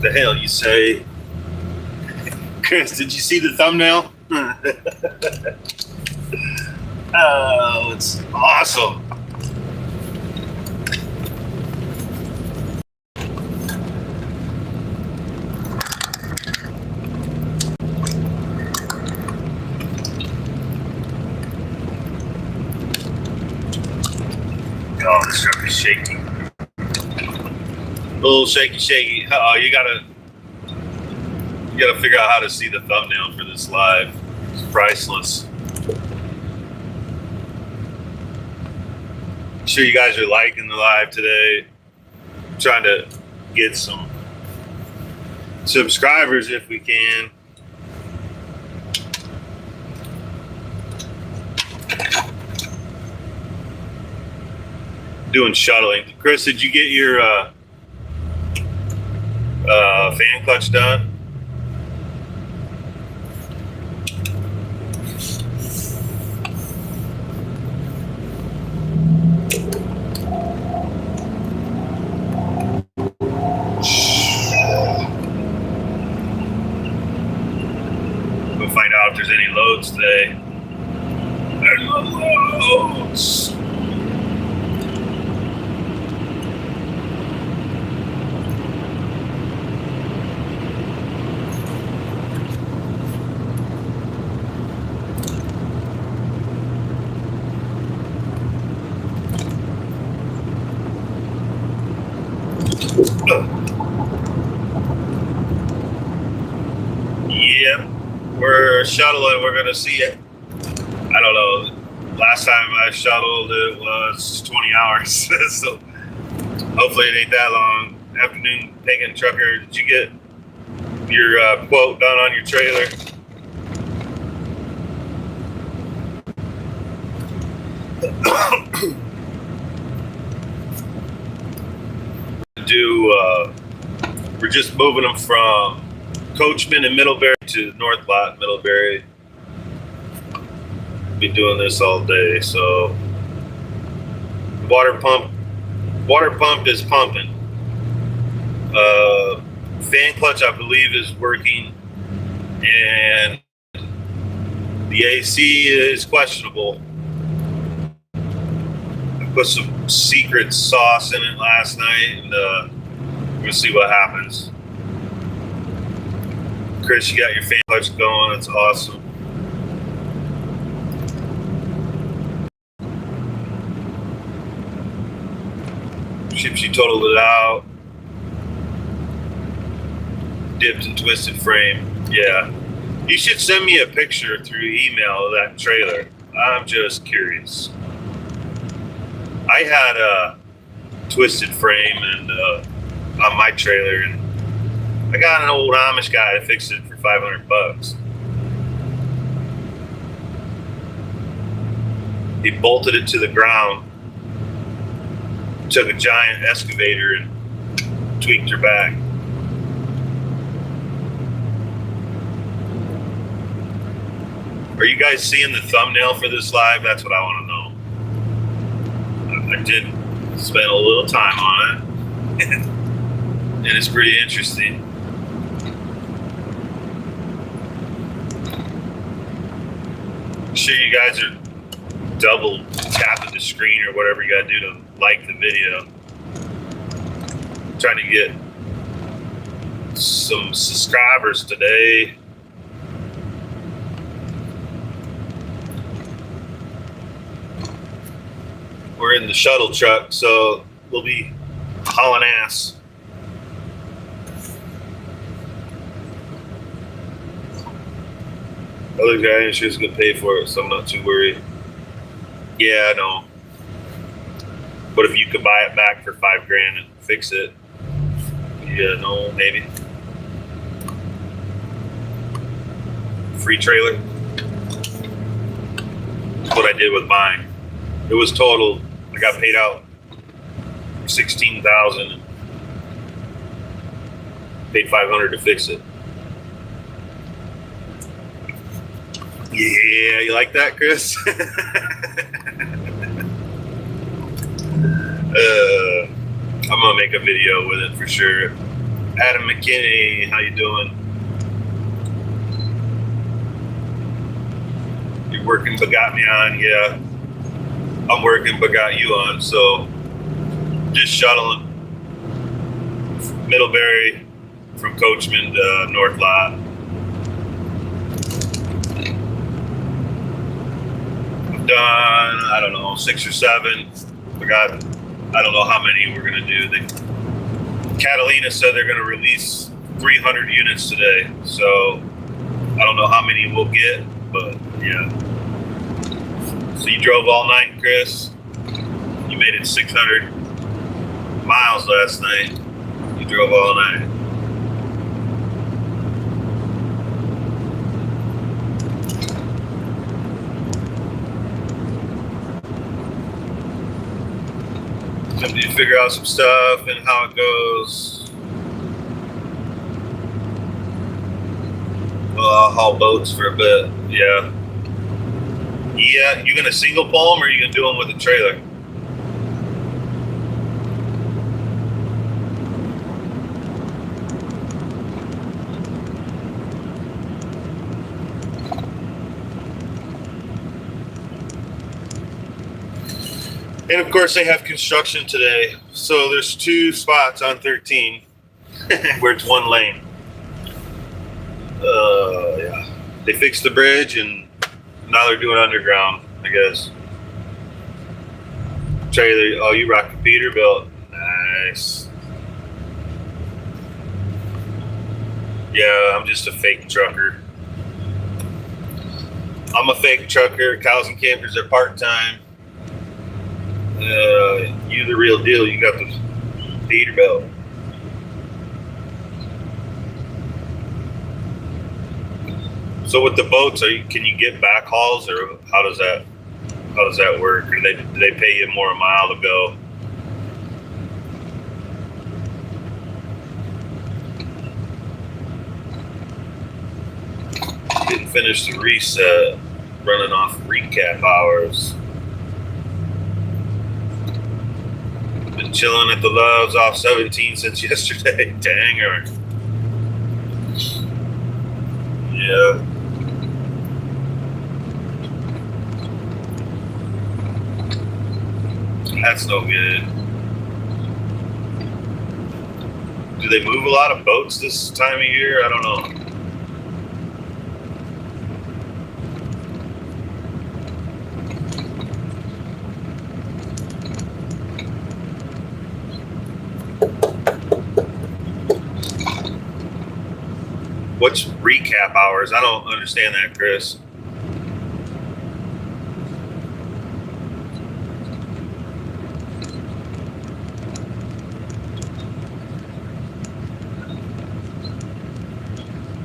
The hell you say? Chris, did you see the thumbnail? Oh, it's awesome. Oh, this truck is shaky. A little shaky. Oh, you gotta figure out how to see the thumbnail for this live. It's priceless. I'm sure you guys are liking the live today. I'm trying to get some subscribers if we can. Doing shuttling. Chris, did you get your fan clutch done? We'll find out if there's any loads today. There's no loads. Yep, we're shuttling. We're gonna see it. I don't know. Last time I shuttled, it was 20 hours. So hopefully it ain't that long. Afternoon Pagan Trucker, did you get your quote done on your trailer? We're just moving them from Coachman and Middlebury to North Lot, Middlebury. Be doing this all day, so water pump is pumping. Fan clutch, I believe, is working, and the AC is questionable. I put some secret sauce in it last night, and we'll see what happens. Chris, you got your fan clutch going. That's awesome. She totaled it out. Dipped and twisted frame. Yeah. You should send me a picture through email of that trailer. I'm just curious. I had a twisted frame and on my trailer, and I got an old Amish guy to fix it for $500. He bolted it to the ground, took a giant excavator and tweaked her back. Are you guys seeing the thumbnail for this live? That's what I want to know. I did spend a little time on it, and it's pretty interesting. I'm sure you guys are double tapping the screen or whatever you gotta do to like the video. I'm trying to get some subscribers today. We're in the shuttle truck, so we'll be hauling ass. Other guy insurance gonna pay for it, so I'm not too worried. Yeah, I know. But if you could buy it back for $5,000 and fix it, yeah, no, maybe. Free trailer. That's what I did with mine. It was total. I got paid out $16,000. Paid $500 to fix it. Yeah, you like that, Chris? I'm gonna make a video with it for sure. Adam McKinney, how you doing? You're working but got me on, yeah. I'm working but got you on, so just shuttling Middlebury from Coachman to North Lot. I've done, I don't know, 6 or 7. I don't know how many we're gonna do. Catalina said they're gonna release 300 units today, so I don't know how many we'll get, but yeah. So you drove all night, Chris? You made it 600 miles last night. You drove all night. So you figure out some stuff and how it goes. Well, I'll haul boats for a bit, yeah. Yeah, you gonna single pull them or are you gonna do them with a trailer? And of course, they have construction today. So there's 2 spots on 13 where it's 1 lane. Yeah. They fixed the bridge and now they're doing underground, I guess. Trailer, oh, you rock the Peterbilt. Nice. Yeah, I'm just a fake trucker. I'm a fake trucker. Cows and campers are part-time. You the real deal. You got the Peterbilt. So with the boats, can you get back hauls, or how does that work? Or do they pay you more a mile to go? Didn't finish the reset. Running off recap hours. Been chilling at the Loves off 17 since yesterday. Dang her. Yeah. That's no good. Do they move a lot of boats this time of year? I don't know. What's recap hours? I don't understand that, Chris.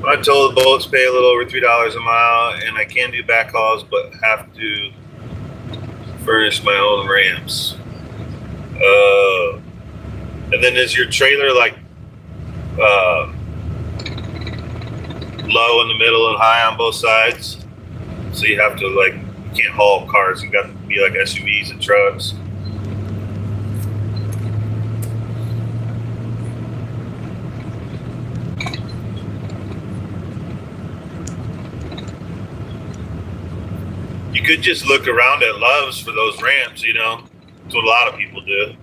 I told the boats pay a little over $3 a mile, and I can do backhauls, but have to furnish my own ramps. And then is your trailer like low in the middle and high on both sides? So you have to you can't haul cars. You got to be like SUVs and trucks. You could just look around at Love's for those ramps, you know. That's what a lot of people do.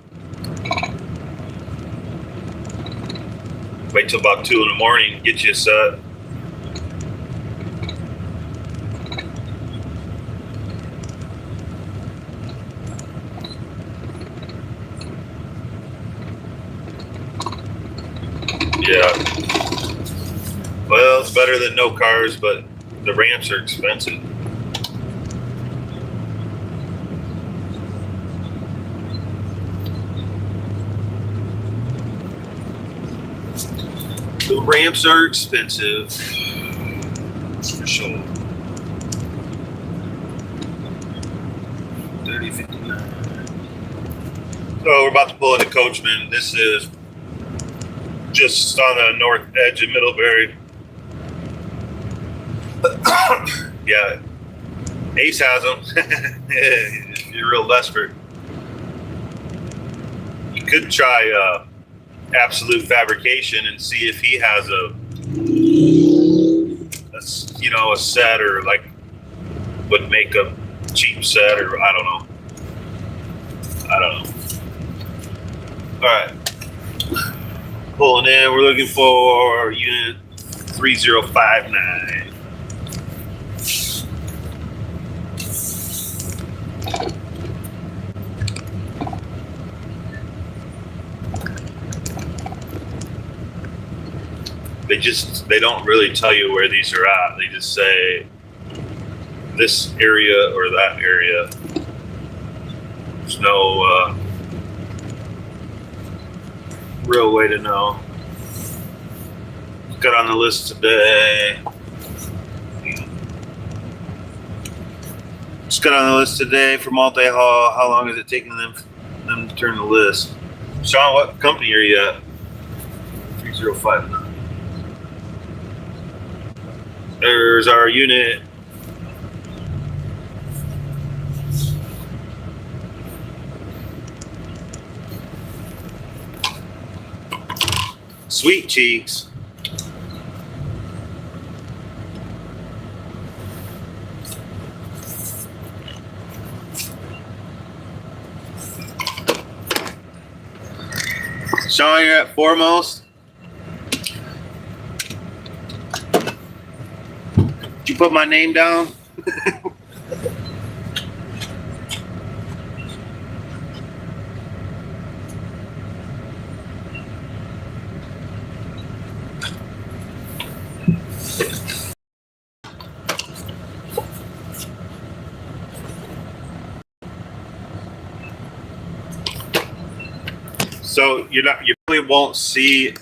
Wait till about 2 in the morning, get you a set. Yeah. Well, it's better than no cars, but the ramps are expensive. The ramps are expensive, for sure. 30.59. So we're about to pull into Coachman. This is just on the north edge of Middlebury. Yeah, Ace has them. If you're real desperate, you could try Absolute Fabrication and see if he has a set, or like would make a cheap set, or I don't know. All right, pulling in. We're looking for unit 3059. They don't really tell you where these are at. They just say this area or that area. There's no real way to know. Got on the list today. Just got on the list today for multi-haul. How long is it taking them to turn the list? Sean, what company are you at? 3059. There's our unit. Sweet cheeks. Sean, you're at Foremost. Did you put my name down? So you really won't see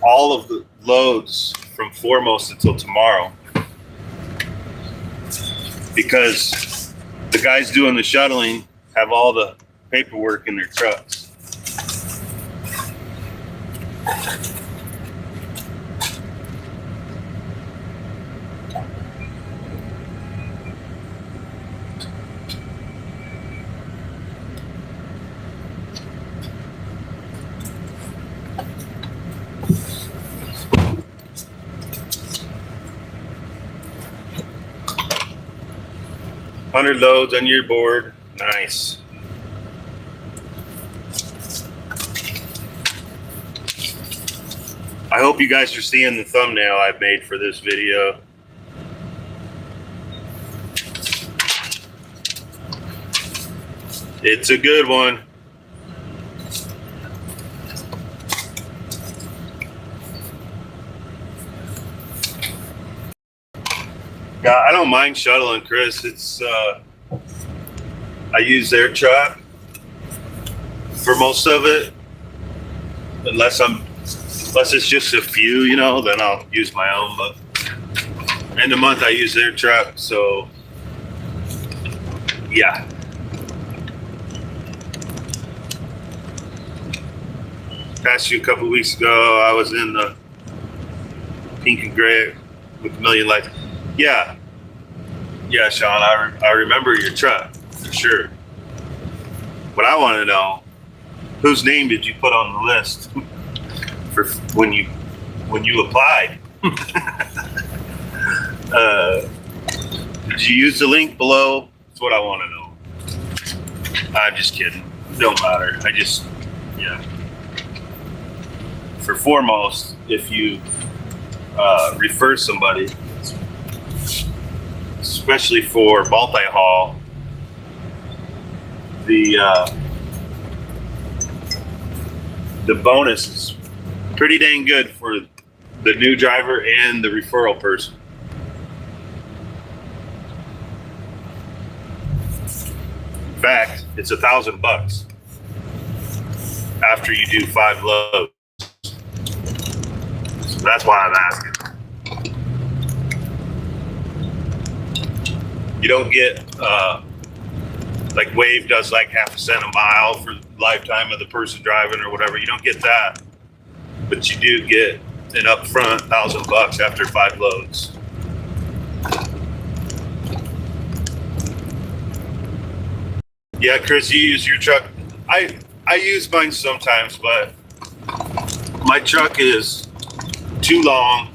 all of the loads from Foremost until tomorrow, because the guys doing the shuttling have all the paperwork in their trucks. $100 loads on your board. Nice. I hope you guys are seeing the thumbnail I made for this video. It's a good one. Yeah, I don't mind shuttling, Chris. It's I use their truck for most of it, unless it's just a few, then I'll use my own. But end of month I use their truck, so yeah. Past you a couple weeks ago, I was in the pink and gray with a million lights. Yeah, Sean, I remember your truck for sure. But I want to know, whose name did you put on the list for when you applied? Did you use the link below? That's what I want to know. I'm just kidding. Don't matter. Yeah. For Foremost, if you refer somebody, especially for multi-haul, the bonus is pretty dang good for the new driver and the referral person. In fact, it's $1,000 after you do 5 loads. So that's why I'm asking. You don't get like Wave does, like half a cent a mile for the lifetime of the person driving or whatever. You don't get that, but you do get an upfront $1,000 after 5 loads. Yeah, Chris, you use your truck. I use mine sometimes, but My truck is too long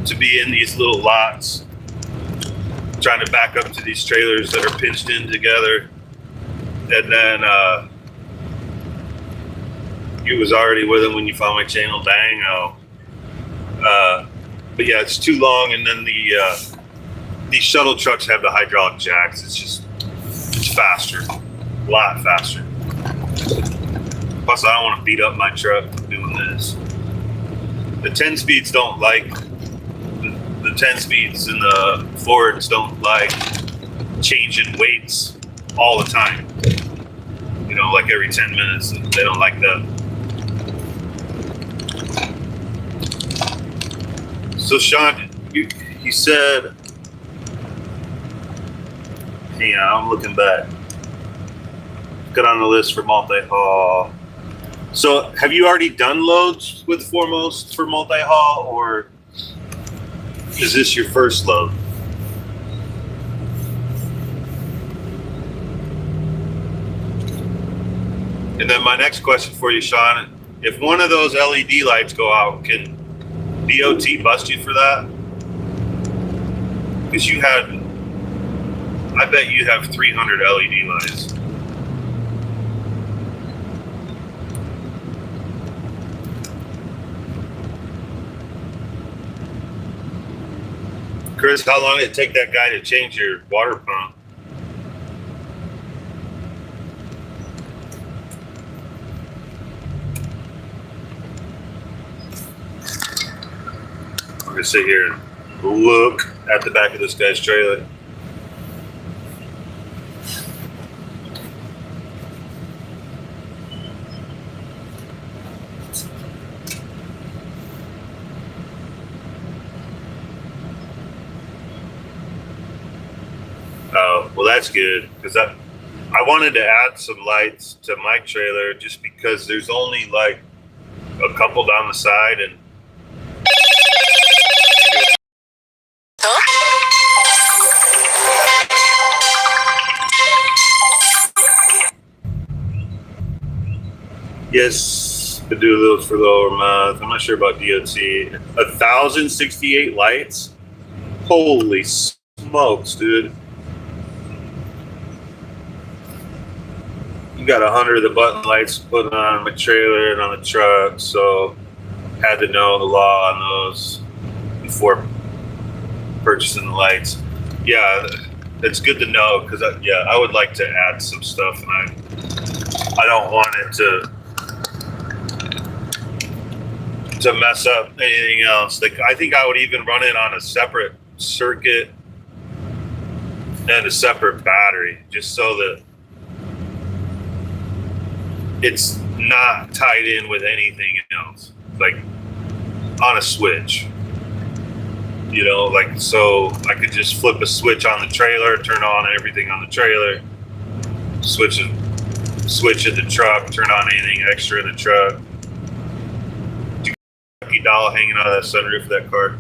to be in these little lots, trying to back up to these trailers that are pinched in together. And then you was already with them when you found my channel. Dang, oh. But yeah, it's too long. And then these shuttle trucks have the hydraulic jacks. It's faster, a lot faster. Plus, I don't want to beat up my truck doing this. The 10 speeds don't like, the 10 speeds in the Fords don't like changing weights all the time. You know, like every 10 minutes. They don't like that. So Sean, you said, hang on, I'm looking back. Got on the list for multi-haul. So have you already done loads with Foremost for multi-haul, or is this your first load? And then my next question for you, Sean, if one of those LED lights go out, can DOT bust you for that? Because I bet you have 300 LED lights. Chris, how long did it take that guy to change your water pump? I'm gonna sit here and look at the back of this guy's trailer. Oh, well, that's good, because I wanted to add some lights to my trailer just because there's only like a couple down the side, and yes, to do those for lower mouth. I'm not sure about DOT. 1,068 lights? Holy smokes, dude. You got 100 of the button lights put on my trailer and on the truck, so had to know the law on those before purchasing the lights. Yeah, it's good to know, because I would like to add some stuff, and I don't want it to mess up anything else. Like, I think I would even run it on a separate circuit and a separate battery, just so that it's not tied in with anything else, like on a switch, you know, like, so I could just flip a switch on the trailer, turn on everything on the trailer, switch in the truck, turn on anything extra in the truck. Lucky doll hanging out of that sunroof of that car.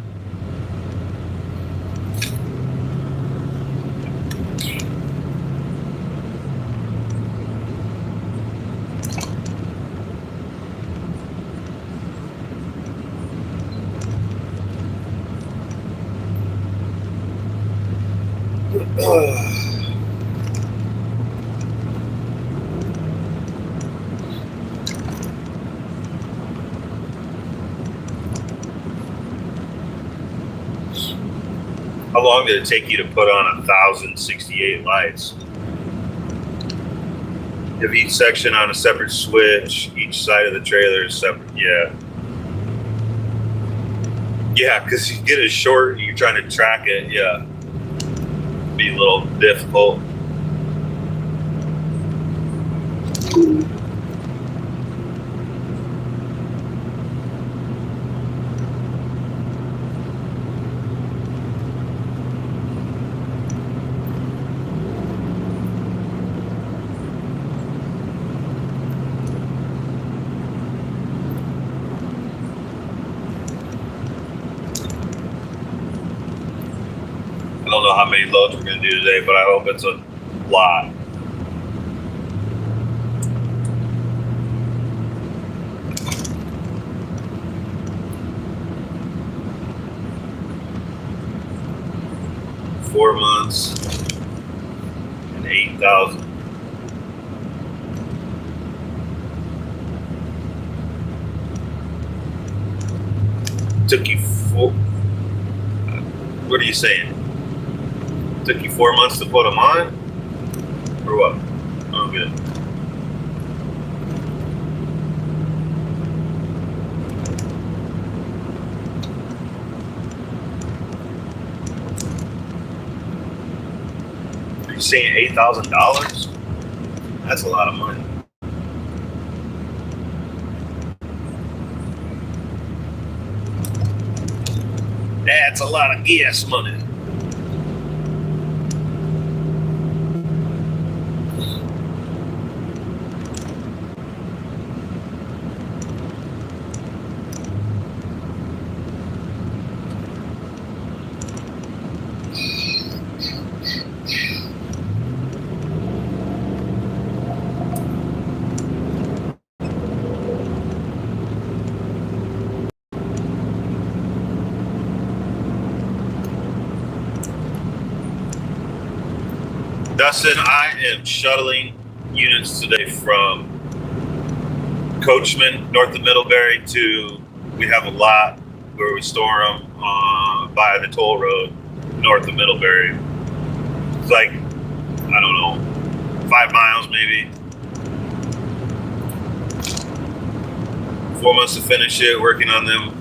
How long did it take you to put on 1,068 lights? You have each section on a separate switch. Each side of the trailer is separate. Yeah. Yeah, because you get it short and you're trying to track it. Yeah. Be a little difficult. I don't know how many loads we're going to do today, but I hope it's a lot. 4 months and 8,000. Took you four. What are you saying? Took you 4 months to put them on, or what? Oh, good. Are you saying $8,000? That's a lot of money. That's a lot of gas money. Dustin, I am shuttling units today from Coachman, north of Middlebury, to, we have a lot where we store them by the toll road, north of Middlebury. It's like, I don't know, 5 miles maybe. 4 months to finish it, working on them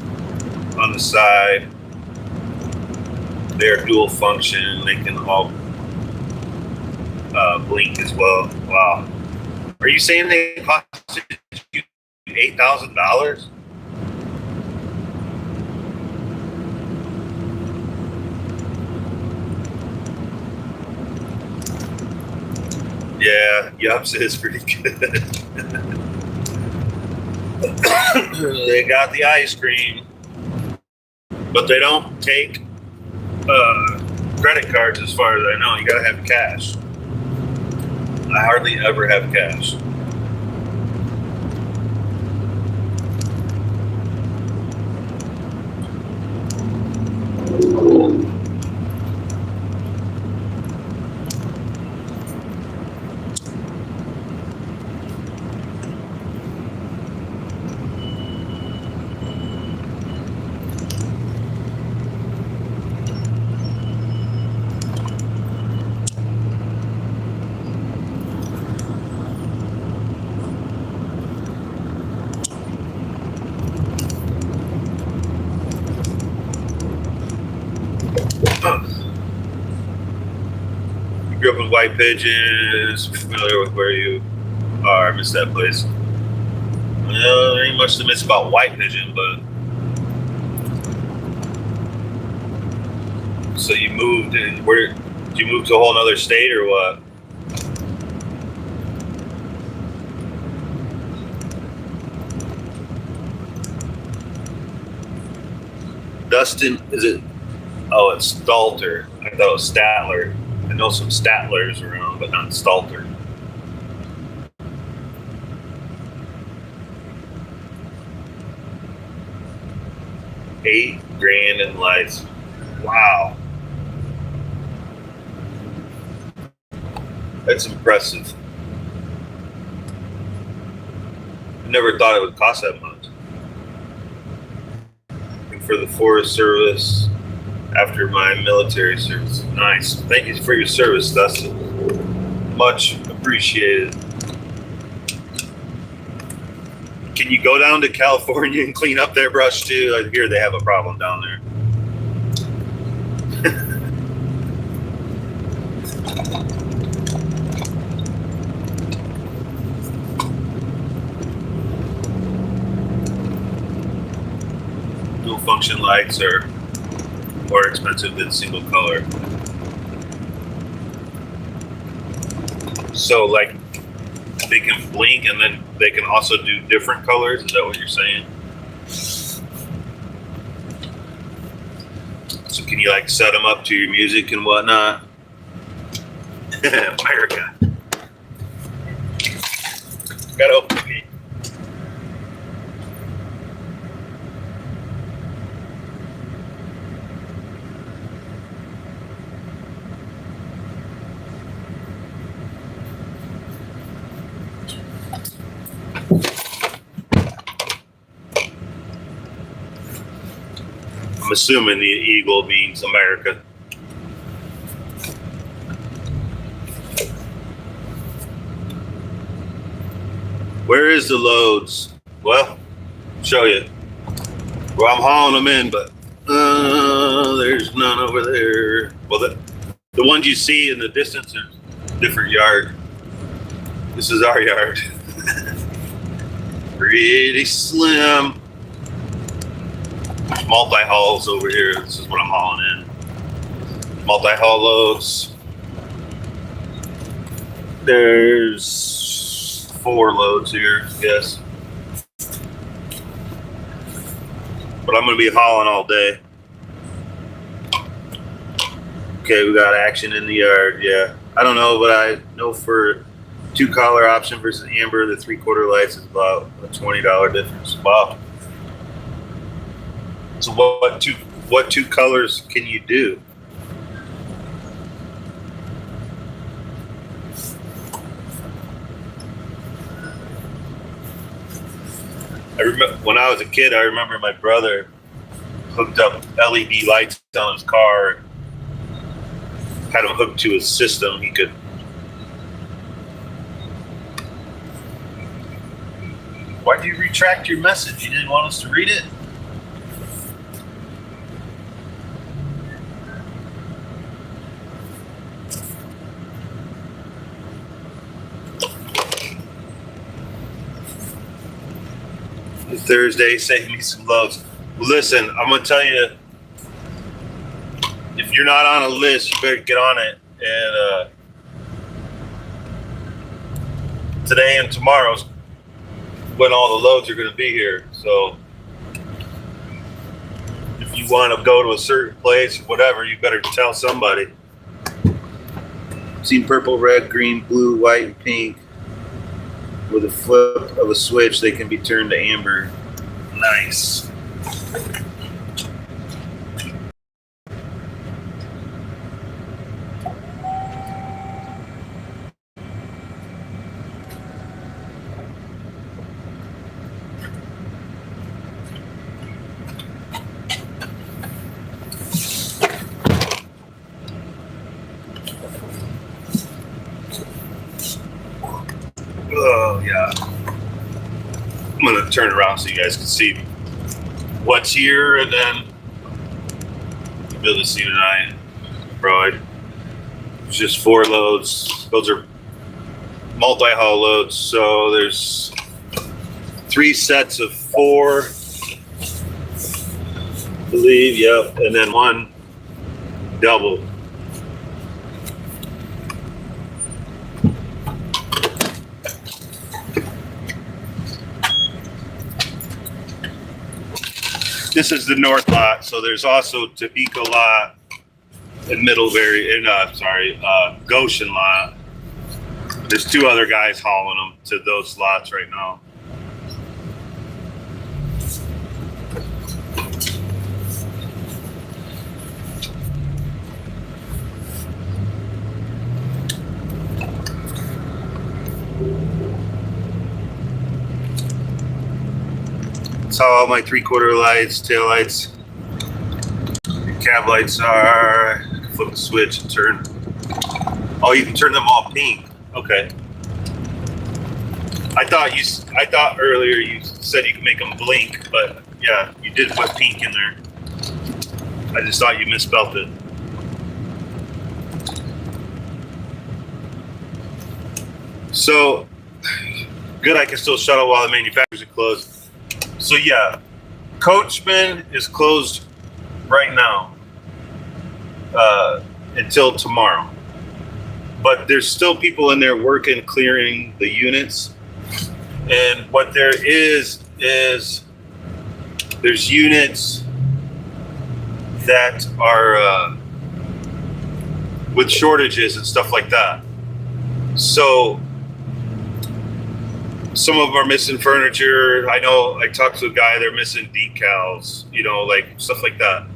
on the side. They're dual function, they can all blink as well. Wow. Are you saying they costed you $8,000? Yeah, Yups is pretty good. They got the ice cream, but they don't take credit cards as far as I know. You gotta have cash. I hardly ever have cash. You grew up with white pigeons, familiar with where you are. I miss that place. Well, there ain't much to miss about white pigeon, but so you moved in, where did you move to a whole nother state or what? Dustin, is it? Oh, it's Stalter. I thought it was Statler. I know some Statlers around, but not Stalter. $8,000 in lights. Wow. That's impressive. I never thought it would cost that much. And for the Forest Service, after my military service. Nice. Thank you for your service, Dustin. Much appreciated. Can you go down to California and clean up their brush too? I hear they have a problem down there. Dual function lights are more expensive than single color. So like they can blink and then they can also do different colors. Is that what you're saying? So can you like set them up to your music and whatnot? Fire guy. Gotta open the gate. I'm assuming the eagle means America. Where is the loads? Well, show you. Well, I'm hauling them in, but there's none over there. Well, the ones you see in the distance are different yard. This is our yard. Pretty slim. Multi-hauls over here. This is what I'm hauling in. Multi-haul loads. There's 4 loads here, I guess. But I'm going to be hauling all day. Okay, we got action in the yard, yeah. I don't know, but I know for 2-color option versus amber, the 3/4 lights is about a $20 difference. Wow. So what two colors can you do? I remember when I was a kid, I remember my brother hooked up LED lights on his car, had them hooked to his system. He could. Why did you retract your message? You didn't want us to read it? Thursday, save me some loads. Listen, I'm gonna tell you, if you're not on a list, you better get on it. And today and tomorrow's when all the loads are gonna be here. So if you want to go to a certain place, whatever, you better tell somebody. Seen purple, red, green, blue, white, and pink. With a flip of a switch, they can be turned to amber. Nice. Oh, yeah. I'm going to turn around so you guys can see what's here, and then you'll be able to see tonight. Bro, it's just 4 loads. Those are multi-haul loads, so there's 3 sets of 4, I believe, yep, and then 1 double. This is the north lot, so there's also Topeka lot and Middlebury, and Goshen lot. There's 2 other guys hauling them to those lots right now. That's how all my 3/4 lights, tail lights, and cab lights are. I can flip the switch and turn. Oh, you can turn them all pink. Okay. I thought earlier you said you could make them blink, but yeah, you did put pink in there. I just thought you misspelled it. So good, I can still shuttle while the manufacturers are closed. So yeah, Coachman is closed right now until tomorrow. But there's still people in there working, clearing the units. And what there is there's units that are with shortages and stuff like that. So some of them are missing furniture. I know I talked to a guy, they're missing decals, like stuff like that.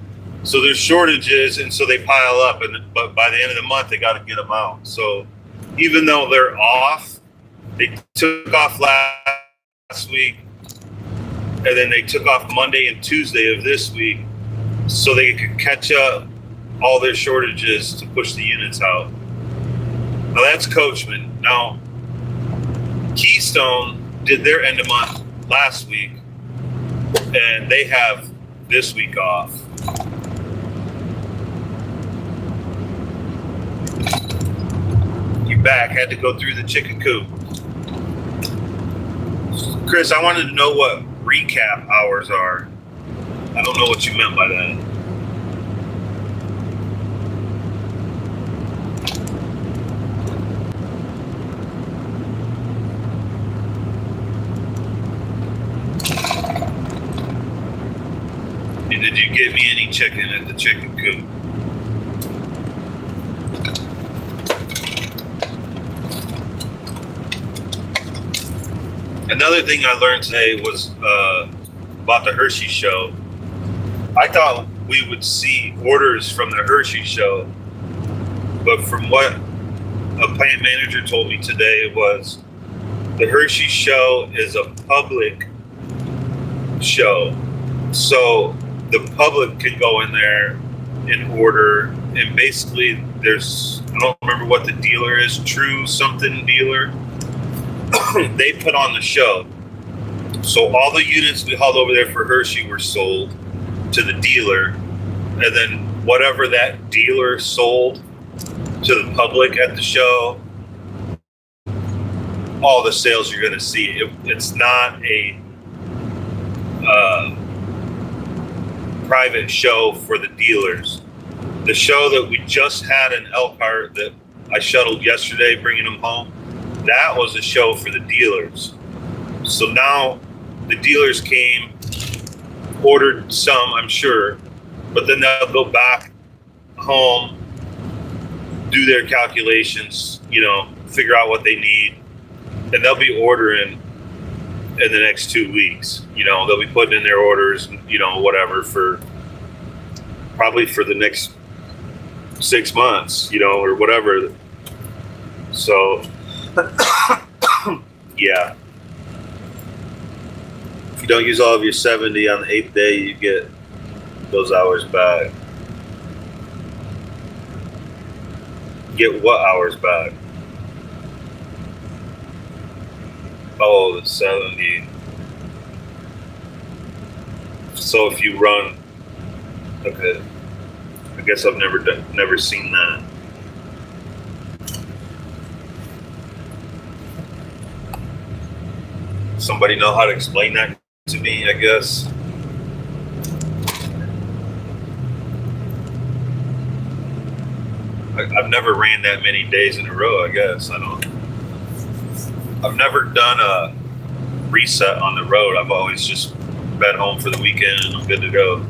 So there's shortages, and so they pile up, but by the end of the month, they got to get them out. So even though they're off, they took off last week, and then they took off Monday and Tuesday of this week. so they could catch up all their shortages to push the units out. Now that's Coachman. Now Keystone did their end of month last week, and they have this week off. You back, had to go through the chicken coop. Chris, I wanted to know what recap hours are. I don't know what you meant by that. Did you get me any chicken at the chicken coop? Another thing I learned today was about the Hershey show. I thought we would see orders from the Hershey show, but from what a plant manager told me today was the Hershey show is a public show. So the public can go in there and order, and basically there's, I don't remember what the dealer is, True something dealer. They put on the show. So all the units we hauled over there for Hershey were sold to the dealer, and then whatever that dealer sold to the public at the show, all the sales you're going to see. It's not a private show for the dealers. The show that we just had in Elkhart that I shuttled yesterday, bringing them home, that was a show for the dealers. So now the dealers came, ordered some, I'm sure, but then they'll go back home, do their calculations, figure out what they need, and they'll be ordering in the next 2 weeks. They'll be putting in their orders, whatever, probably for the next 6 months, or whatever. So, yeah. If you don't use all of your 70 on the 8th day, you get those hours back. Get what hours back? Oh, the 70. So if you run, okay. I guess I've never seen that. Somebody know how to explain that to me, I guess. I've never ran that many days in a row, I guess. I've never done a reset on the road. I've always just been home for the weekend and I'm good to go.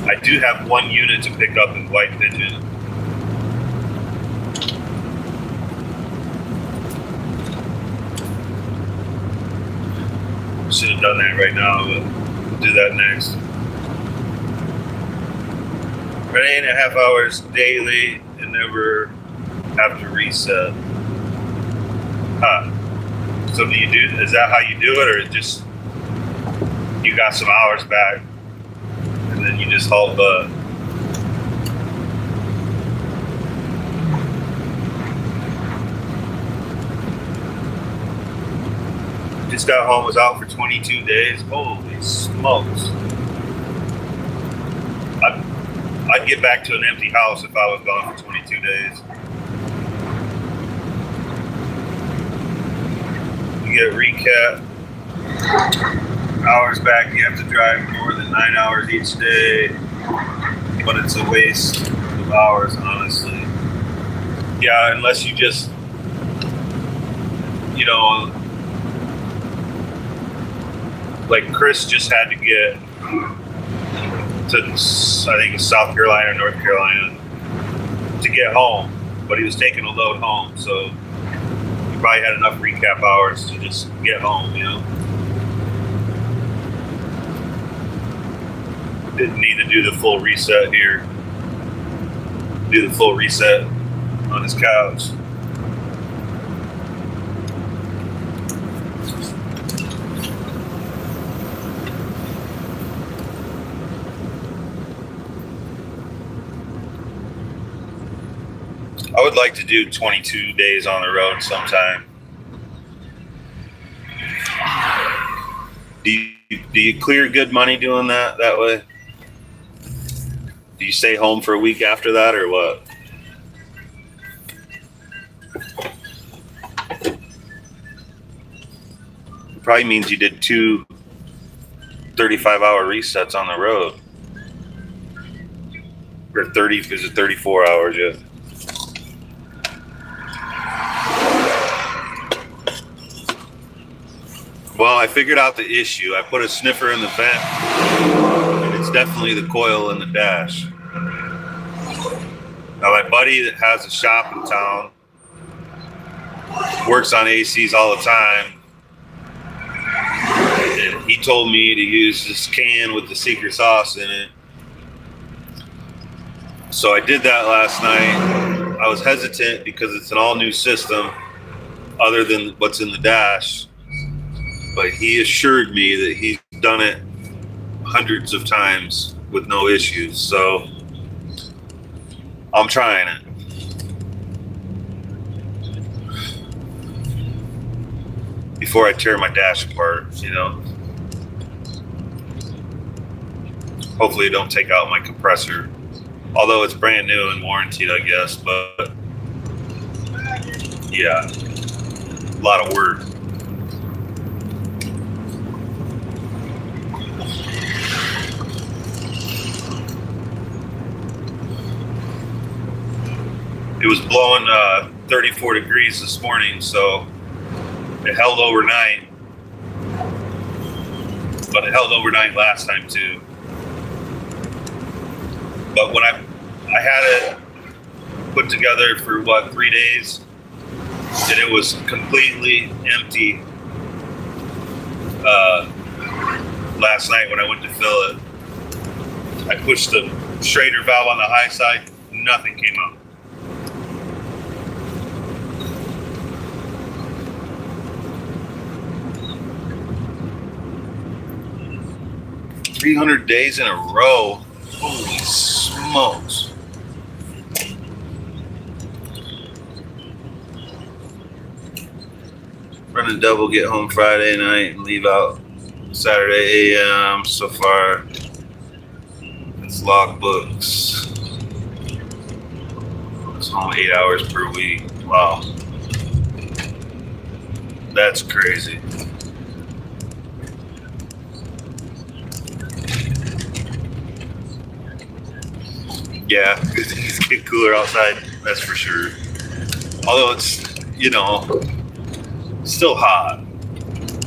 I do have one unit to pick up in White Pigeon. Should have done that right now, but we'll do that next. But 8.5 hours daily and never have to reset. So is that how you do it, or just you got some hours back and then you just haul butt? Just got home, was out for 22 days. Holy smokes. I'd get back to an empty house if I was gone for 22 days. You get a recap. Hours back, you have to drive more than 9 hours each day. But it's a waste of hours, honestly. Yeah, unless you just, like Chris just had to get to, I think it's South Carolina or North Carolina to get home, but he was taking a load home, so he probably had enough recap hours to just get home, Didn't need to do the full reset here. Do the full reset on his couch. I would like to do 22 days on the road sometime. Do you clear good money doing that way? Do you stay home for a week after that or what? It probably means you did 2 35-hour resets on the road. Or 30, is it 34 hours yet? Well, I figured out the issue. I put a sniffer in the vent, and it's definitely the coil in the dash. Now, my buddy that has a shop in town works on ACs all the time. And he told me to use this can with the secret sauce in it. So I did that last night. I was hesitant because it's an all-new system other than what's in the dash. But he assured me that he's done it hundreds of times with no issues. So I'm trying it. Before I tear my dash apart, you know. Hopefully it don't take out my compressor. Although it's brand new and warranted, I guess. But yeah, a lot of work. It was blowing 34 degrees this morning, so it held overnight. But it held overnight last time too. But when I had it put together for 3 days, and it was completely empty last night when I went to fill it. I pushed the Schrader valve on the high side, nothing came out. $300 days in a row. Holy smokes. Running double, get home Friday night and leave out Saturday AM. So far, it's logbooks. It's home 8 hours per week. Wow. That's crazy. Yeah, it's getting cooler outside, that's for sure. Although it's, still hot.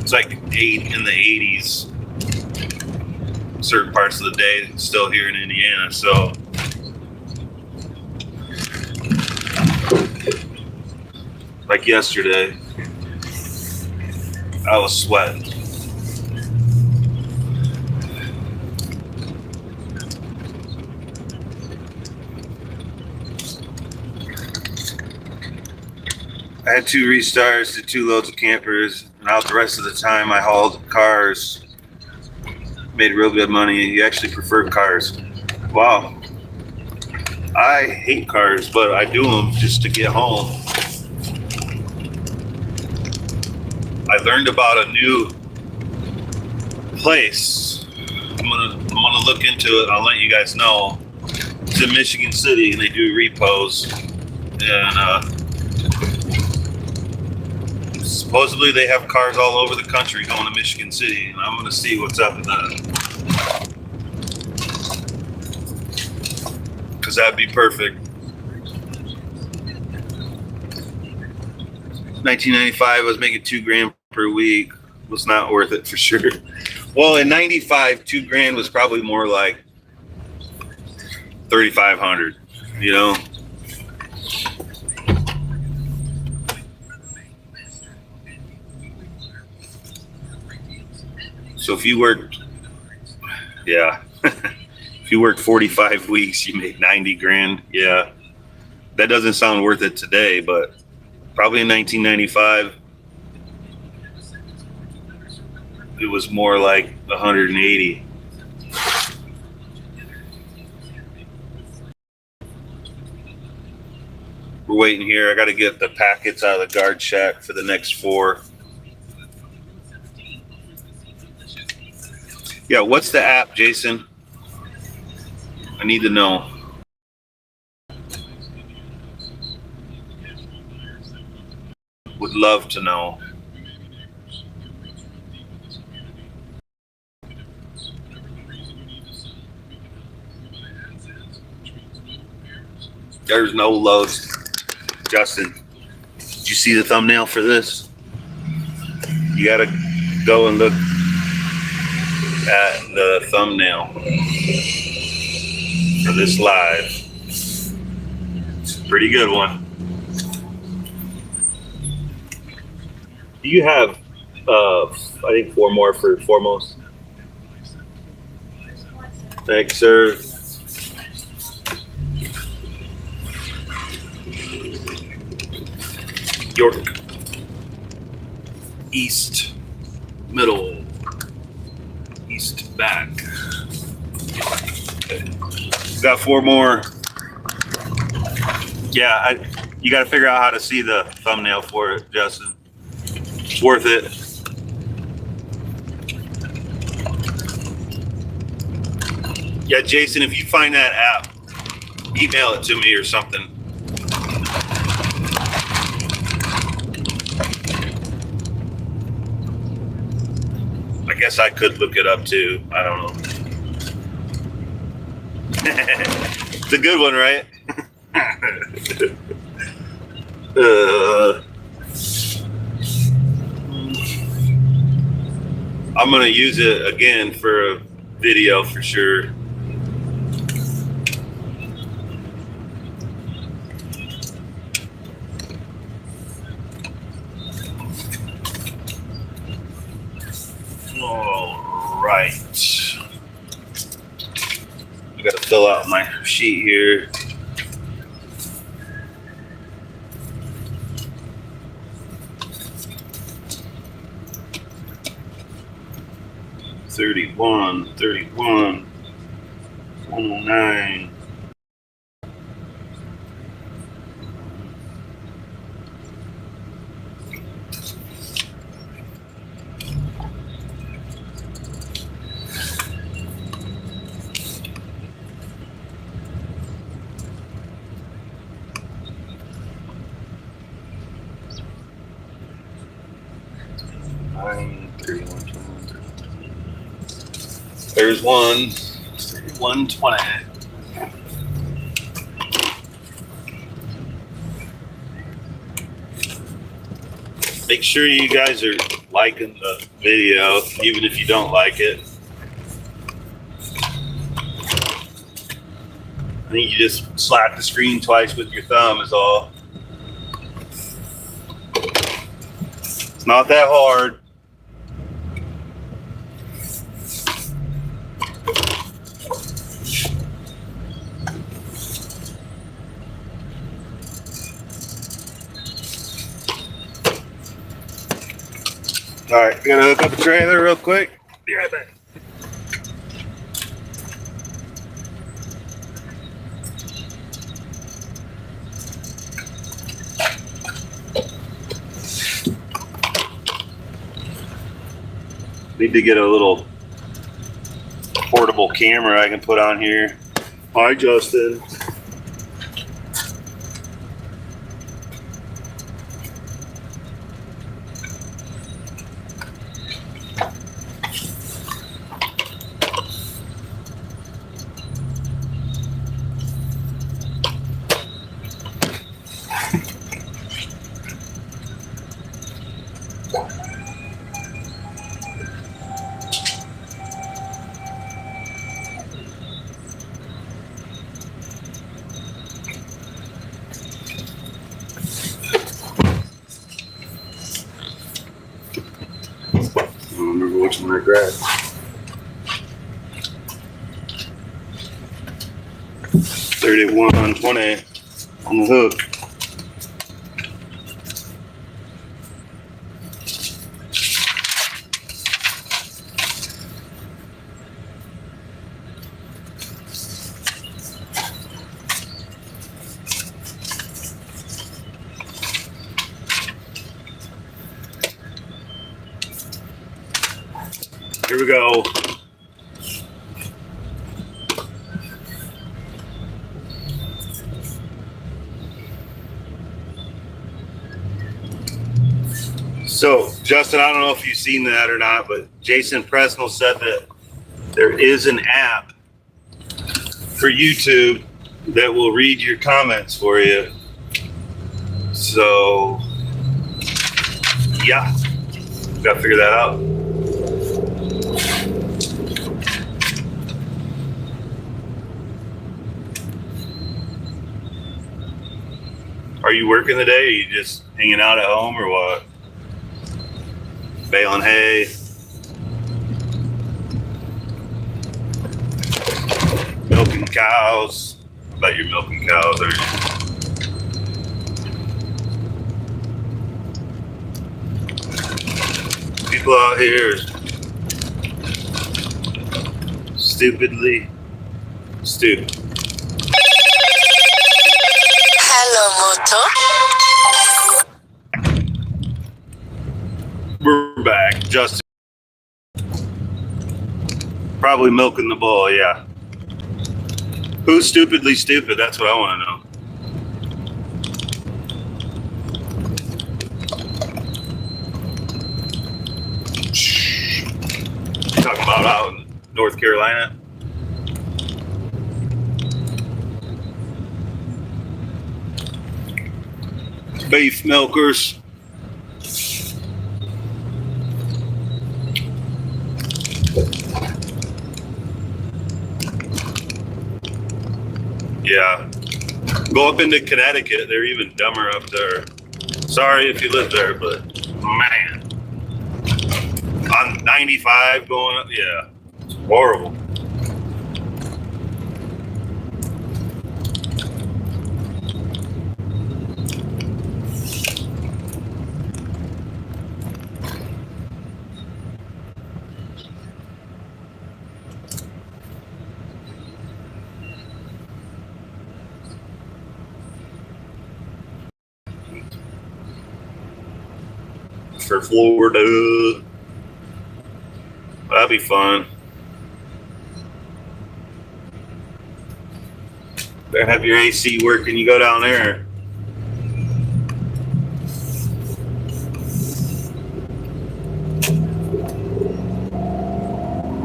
It's like 8 in the 80s. Certain parts of the day, still here in Indiana, so. Like yesterday, I was sweating. I had 2 restarts, did 2 loads of campers, and out the rest of the time I hauled cars. Made real good money. You actually prefer cars. Wow. I hate cars, but I do them just to get home. I learned about a new place. I'm gonna look into it. I'll let you guys know. It's in Michigan City, and they do repos. And supposedly they have cars all over the country going to Michigan City, and I'm going to see what's up with that. Because that'd be perfect. 1995, I was making $2,000 per week. Was not worth it for sure. Well, in 95, $2,000 was probably more like 3,500, So if you worked, you worked 45 weeks, you made 90 grand. Yeah, that doesn't sound worth it today, but probably in 1995, it was more like 180. We're waiting here. I got to get the packets out of the guard shack for the next 4. Yeah, what's the app, Jason? I need to know. Would love to know. There's no loads. Justin, did you see the thumbnail for this? You gotta go and look at the thumbnail for this live. It's a pretty good one. You have, I think 4 more for foremost. Thanks, sir. York, east, middle, east, back. Okay. Got 4 more. Yeah, you got to figure out how to see the thumbnail for it, Justin. It's worth it. Yeah, Jason, if you find that app, email it to me or something. I guess I could look it up too. I don't know. It's a good one, right? I'm gonna use it again for a video for sure. All right. I gotta fill out my sheet here. $31, $31, $109. There's one, 120. Make sure you guys are liking the video, even if you don't like it. I think you just slap the screen twice with your thumb is all. It's not that hard. All right, gonna hook up the trailer real quick. Be right back. Need to get a little portable camera I can put on here. Hi, Justin. I don't remember which one I grabbed. 3120 on the hook. Here we go. So, Justin, I don't know if you've seen that or not, but Jason Presnell said that there is an app for YouTube that will read your comments for you. So, yeah, got to figure that out. Are you working today? Or are you just hanging out at home or what? Baling hay. Milking cows. I bet you're milking cows, aren't you? People out here stupidly stupid. Hello, Moto. We're back. Justin. Probably milking the bull, yeah. Who's stupidly stupid? That's what I want to know. Talking about out in North Carolina. Beef milkers. Yeah. Go up into Connecticut. They're even dumber up there. Sorry if you live there, but man. On 95 going up, yeah. It's horrible. For Florida. That'd be fun. Better have your AC working. You go down there.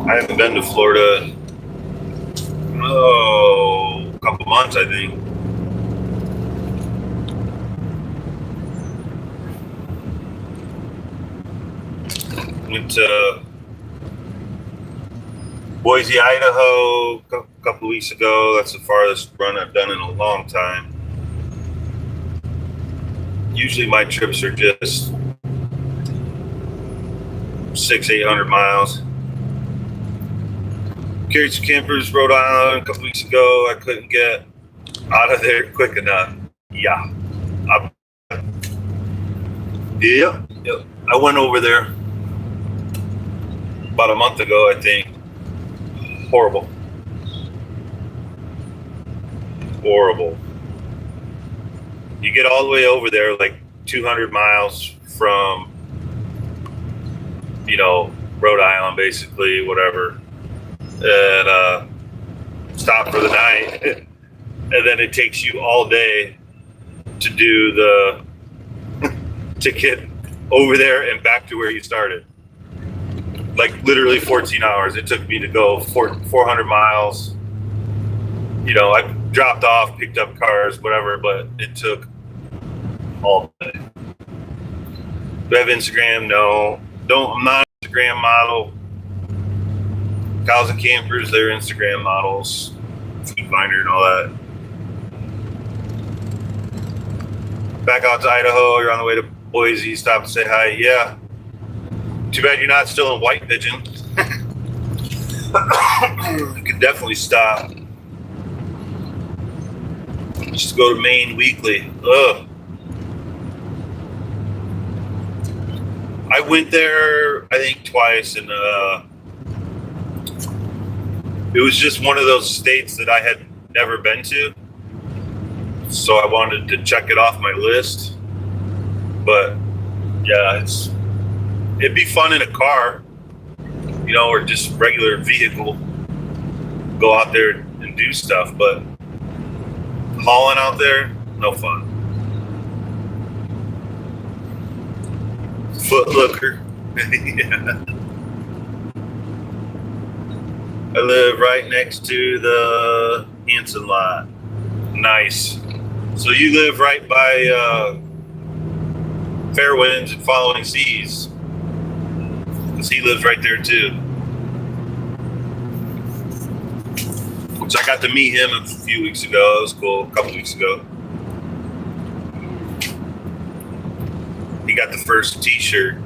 I haven't been to Florida. Oh, a couple months, I think. Went to Boise, Idaho a couple weeks ago. That's the farthest run I've done in a long time. Usually my trips are just 600-800 miles. Carried some campers, Rhode Island a couple weeks ago. I couldn't get out of there quick enough. Yeah. Yep. I went over there about a month ago, I think. Horrible. You get all the way over there, like 200 miles from, Rhode Island, basically, whatever, and stop for the night, and then it takes you all day to do to get over there and back to where you started. Like literally 14 hours. It took me to go 400 miles. I dropped off, picked up cars, whatever, but it took all day. Do I have Instagram? No. I'm not an Instagram model. Cows and Campers, they're Instagram models. Food Finder and all that. Back out to Idaho, you're on the way to Boise, stop to say hi. Yeah. Too bad you're not still in White Pigeon. You could definitely stop. Just go to Maine weekly. Ugh. I went there, I think, twice, and it was just one of those states that I had never been to. So I wanted to check it off my list. But yeah, it'd be fun in a car, or just regular vehicle. Go out there and do stuff, but hauling out there, no fun. Footlooker. Yeah. I live right next to the Hanson lot. Nice. So you live right by Fairwinds and Following Seas, because he lives right there too. Which I got to meet him a few weeks ago. It was cool. A couple weeks ago. He got the first T-shirt.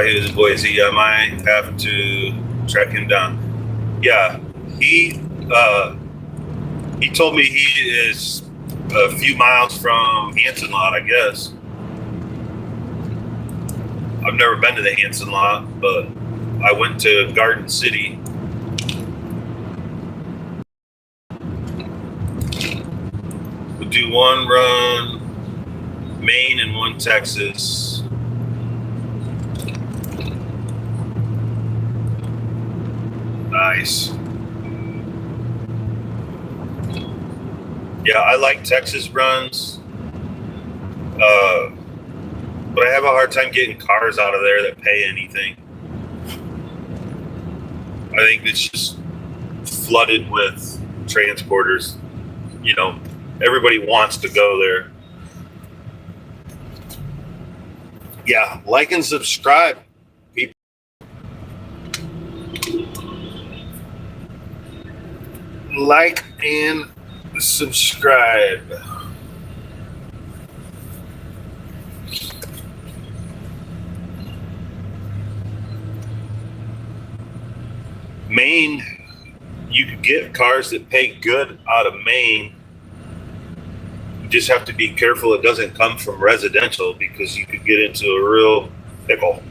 He was in Boise. I might have to track him down. Yeah, he told me he is a few miles from Hanson lot, I guess. I've never been to the Hanson lot, but I went to Garden City. We'll do one run Maine and one Texas. Nice. Yeah, I like Texas runs, but I have a hard time getting cars out of there that pay anything. I think it's just flooded with transporters. Everybody wants to go there. Yeah, like and subscribe. Like and subscribe. Maine, you can get cars that pay good out of Maine. You just have to be careful it doesn't come from residential, because you could get into a real pickle.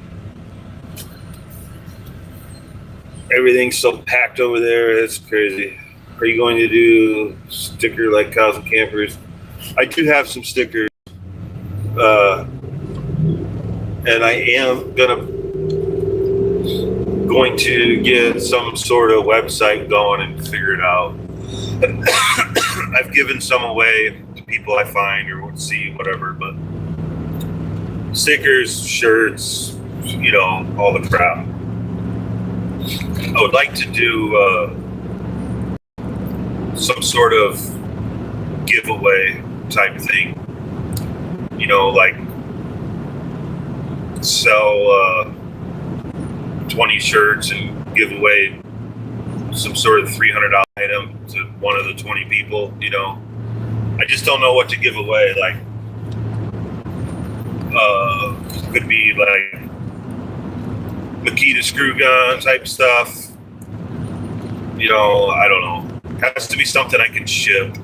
Everything's so packed over there, it's crazy. Are you going to do sticker like cows and campers? I do have some stickers, and I am going to get some sort of website going and figure it out. I've given some away to people I find or see, whatever, but stickers, shirts, all the crap. I would like to do some sort of giveaway type thing, like sell 20 shirts and give away some sort of $300 item to one of the 20 people. I just don't know what to give away. Like, could be like Makita screw gun type stuff. I don't know. It has to be something I can ship.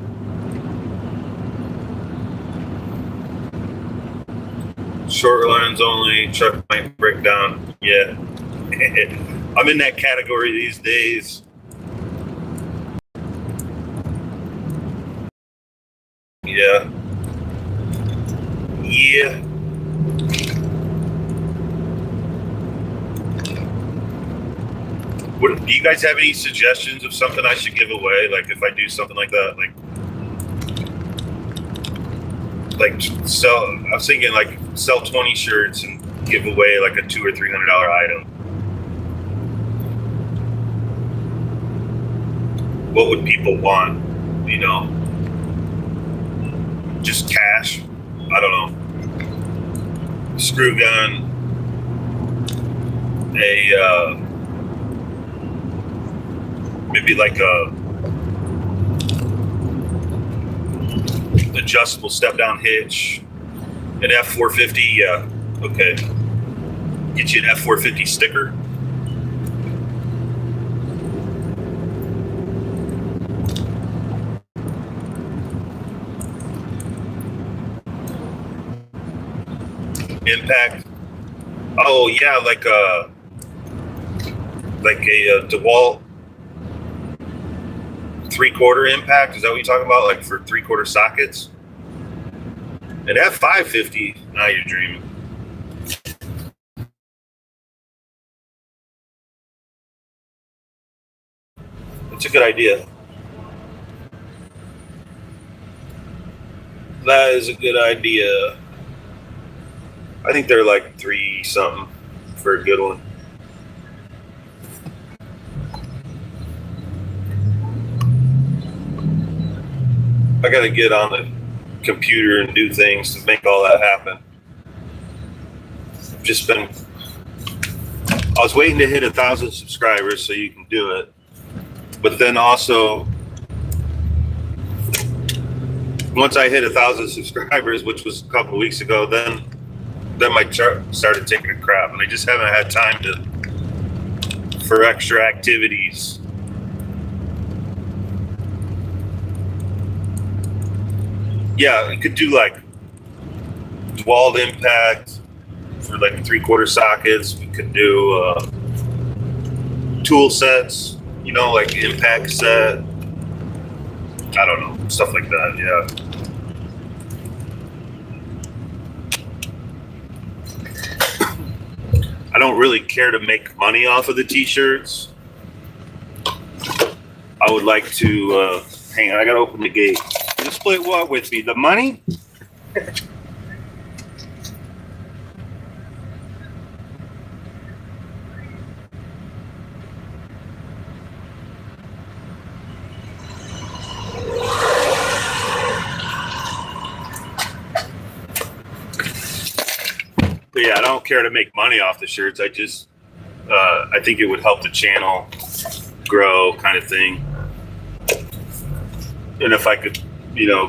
Short lines only, truck might break down. Yeah. I'm in that category these days. Yeah. Yeah. Do you guys have any suggestions of something I should give away? Like, if I do something like that, like sell. I was thinking like sell 20 shirts and give away like a $200 or $300 item. What would people want? Just cash. I don't know. Screw gun. maybe like a adjustable step-down hitch, an F450. Yeah, okay. Get you an F450 sticker. Impact. Oh yeah, like a DeWalt 3/4 impact. Is that what you're talking about? Like for 3/4 sockets? An F550. Now you're dreaming. It's a good idea. That is a good idea. I think they're like 3 something for a good one. I gotta get on the computer and do things to make all that happen. I was waiting to hit 1,000 subscribers so you can do it. But then also, once I hit 1,000 subscribers, which was a couple of weeks ago, then my chart started taking a crap, and I just haven't had time for extra activities. Yeah, you could do like DeWalt impact for like 3/4 sockets. We could do tool sets, like impact set. I don't know, stuff like that. Yeah. I don't really care to make money off of the t-shirts. I would like to hang on. I gotta open the gate. You split what with me? The money? But yeah, I don't care to make money off the shirts. I just, I think it would help the channel grow, kind of thing. And if I could,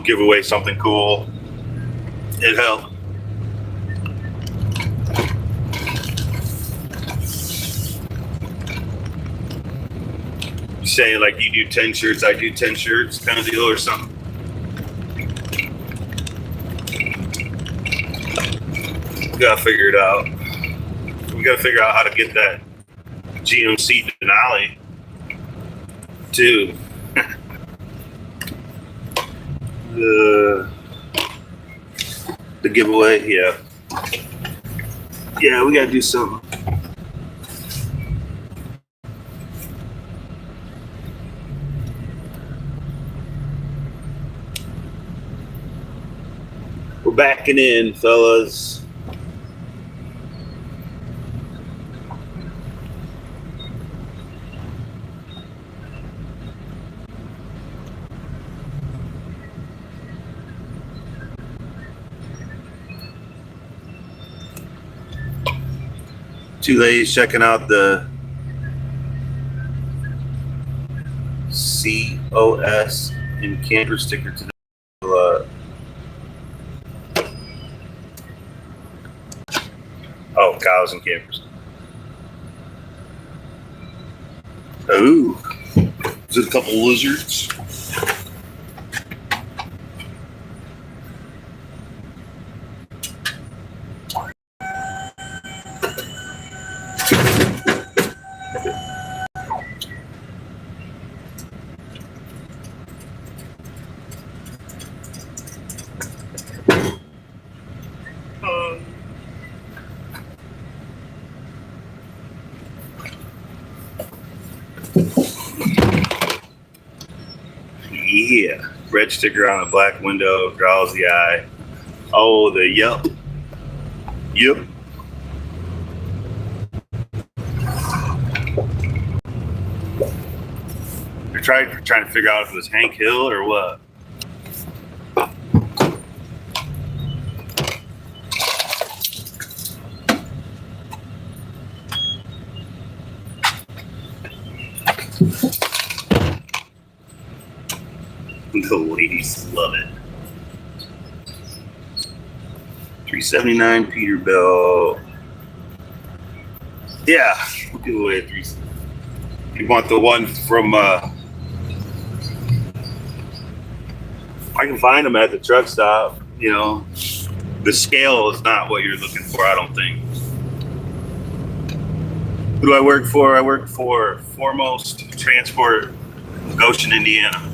give away something cool, it'd help. Say like you do 10 shirts, I do 10 shirts, kind of deal or something. We gotta figure it out. We gotta figure out how to get that GMC Denali too. The giveaway, yeah, we gotta do something. We're backing in, fellas. Two ladies checking out the COS and camper sticker to the cows and campers. Oh, is it a couple lizards? Yeah, red sticker on a black window draws the eye. Oh, the yep. You're trying to figure out if it was Hank Hill or what. The ladies love it. 379 Peterbilt. Yeah, we'll give away a 3. You want the one from? I can find them at the truck stop. You know, the scale is not what you're looking for. I don't think. Who do I work for? I work for Foremost Transport, Goshen, Indiana.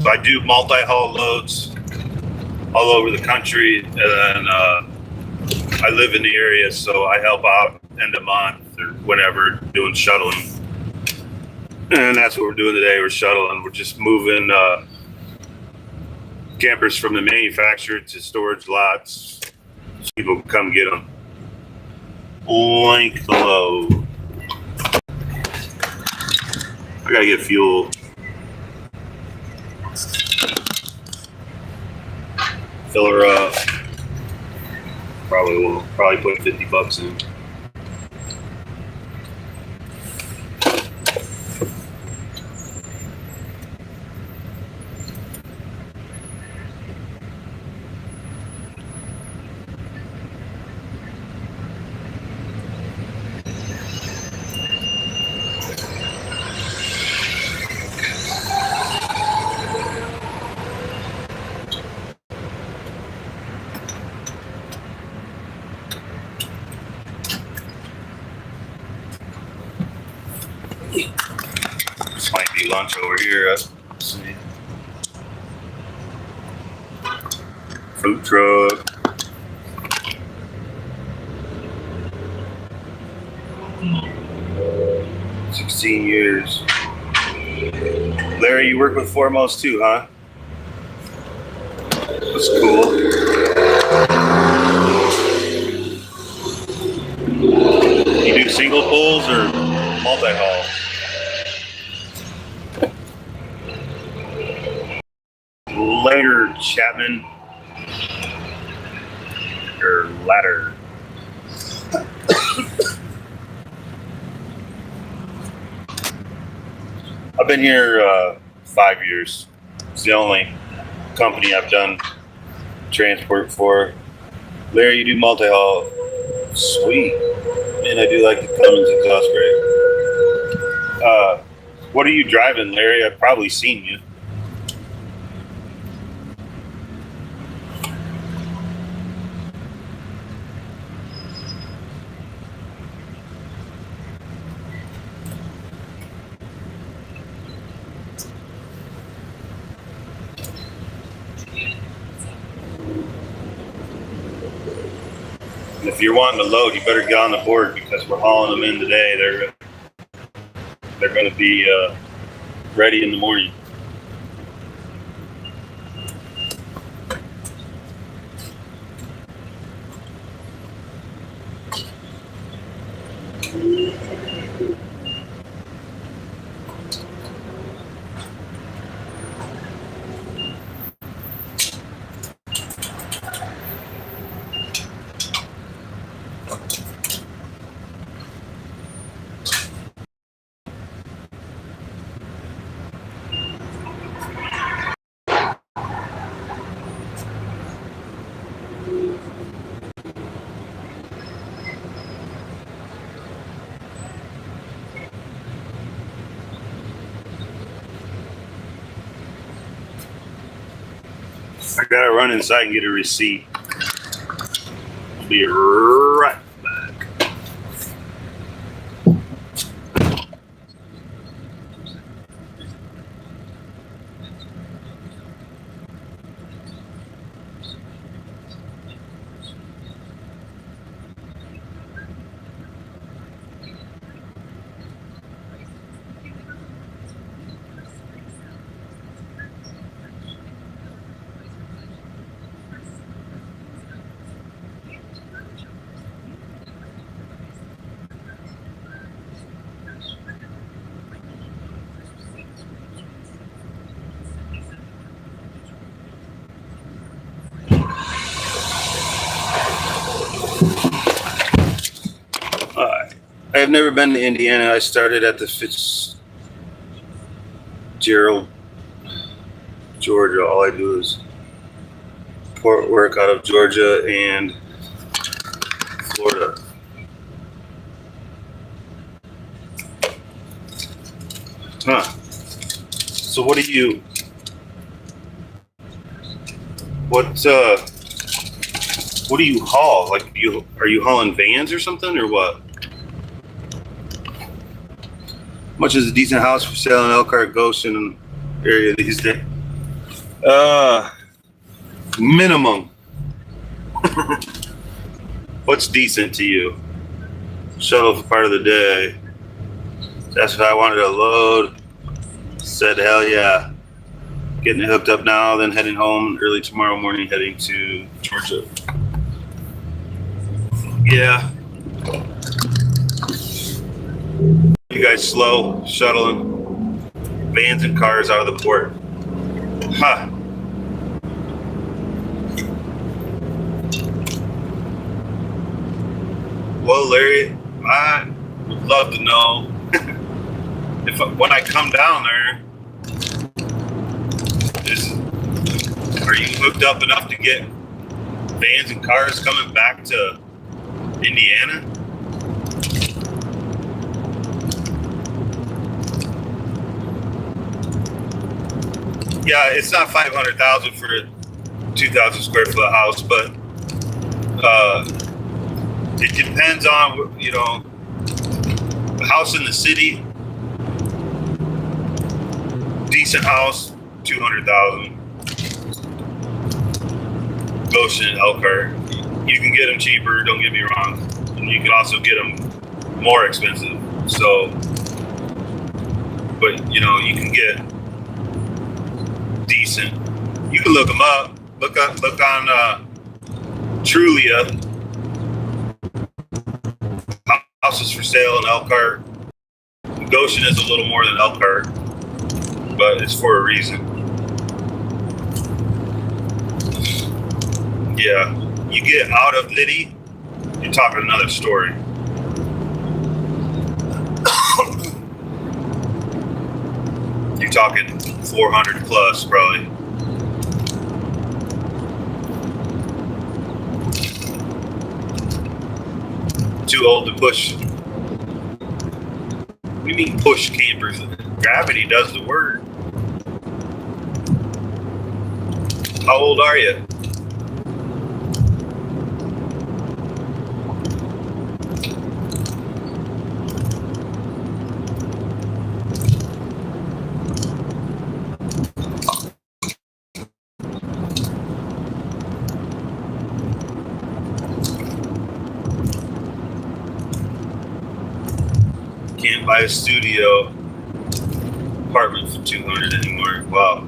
So I do multi-haul loads all over the country, and then I live in the area, so I help out end of month or whenever doing shuttling. And that's what we're doing today. We're shuttling. We're just moving campers from the manufacturer to storage lots so people can come get them. Link below. I gotta get fuel. Fill her up. Probably put $50 in. This might be lunch over here. Let's see. Food truck. Hmm. 16 years. Larry, you work with Foremost too, huh? That's cool. You do single pulls or multi-haul? Later, Chapman. Or ladder. I've been here 5 years. It's the only company I've done transport for. Larry, you do multi-haul. Sweet. Man, I do like the Cummins exhaust brake. What are you driving, Larry? I've probably seen you. And if you're wanting to load, you better get on the board because we're hauling them in today. They're going to be ready in the morning. I gotta run inside and get a receipt. I'll be right back. I have never been to Indiana. I started at the Fitzgerald, Georgia. All I do is port work out of Georgia and Florida. Huh. So what do you haul? Like are you hauling vans or something or what? How much is a decent house for sale in Elkhart, Goshen area these days? Minimum. What's decent to you? Shuttle for part of the day. That's what I wanted to load. Said hell yeah. Getting it hooked up now, then heading home early tomorrow morning, heading to Georgia. Yeah. You guys slow shuttling vans and cars out of the port. Huh. Well, Larry, I would love to know when I come down there, are you hooked up enough to get vans and cars coming back to Indiana? Yeah, it's not 500,000 for a 2,000 square foot house, but it depends on, the house in the city. Decent house, 200,000. Goshen, Elkhart. You can get them cheaper. Don't get me wrong, and you can also get them more expensive. So, but you can get decent. You can look them up. Look on Trulia. Houses for sale in Elkhart. Goshen is a little more than Elkhart, but it's for a reason. Yeah, you get out of Liddy, you're talking another story. You're talking 400 plus, probably. Too old to push. What do you mean push campers? Gravity does the work. How old are you? Can't buy a studio apartment for 200 anymore. Wow.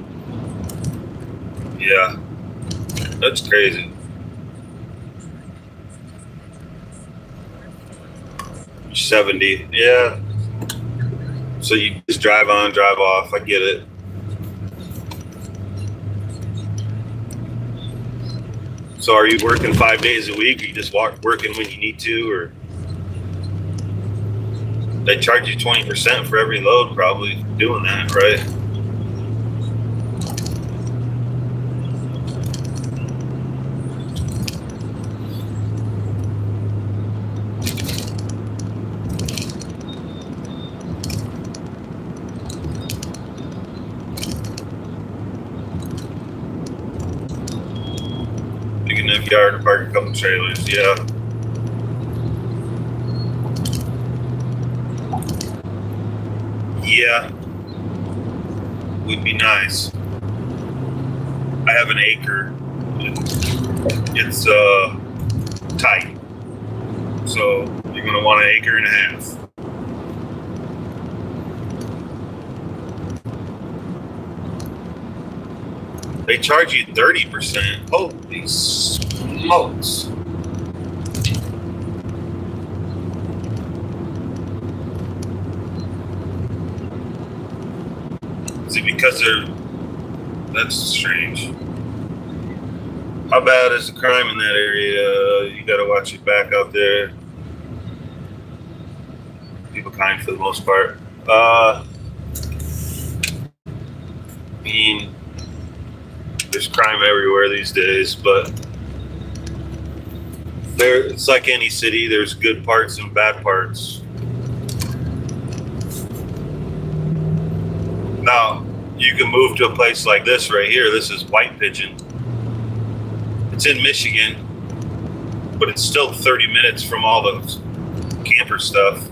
Yeah, that's crazy. You're 70. Yeah. So you just drive on, drive off. I get it. So are you working 5 days a week? Or you just working when you need to, or they charge you 20% for every load, probably doing that, right? Big enough yard to park a couple trailers, yeah. Yeah, would be nice. I have an acre. It's tight, so you're gonna want an acre and a half. They charge you 30%. Holy smokes! Is it because that's strange. How bad is the crime in that area? You gotta watch your back out there. People kind for the most part. I mean, there's crime everywhere these days, but it's like any city. There's good parts and bad parts. Now, you can move to a place like this right here. This is White Pigeon. It's in Michigan, but it's still 30 minutes from all the camper stuff.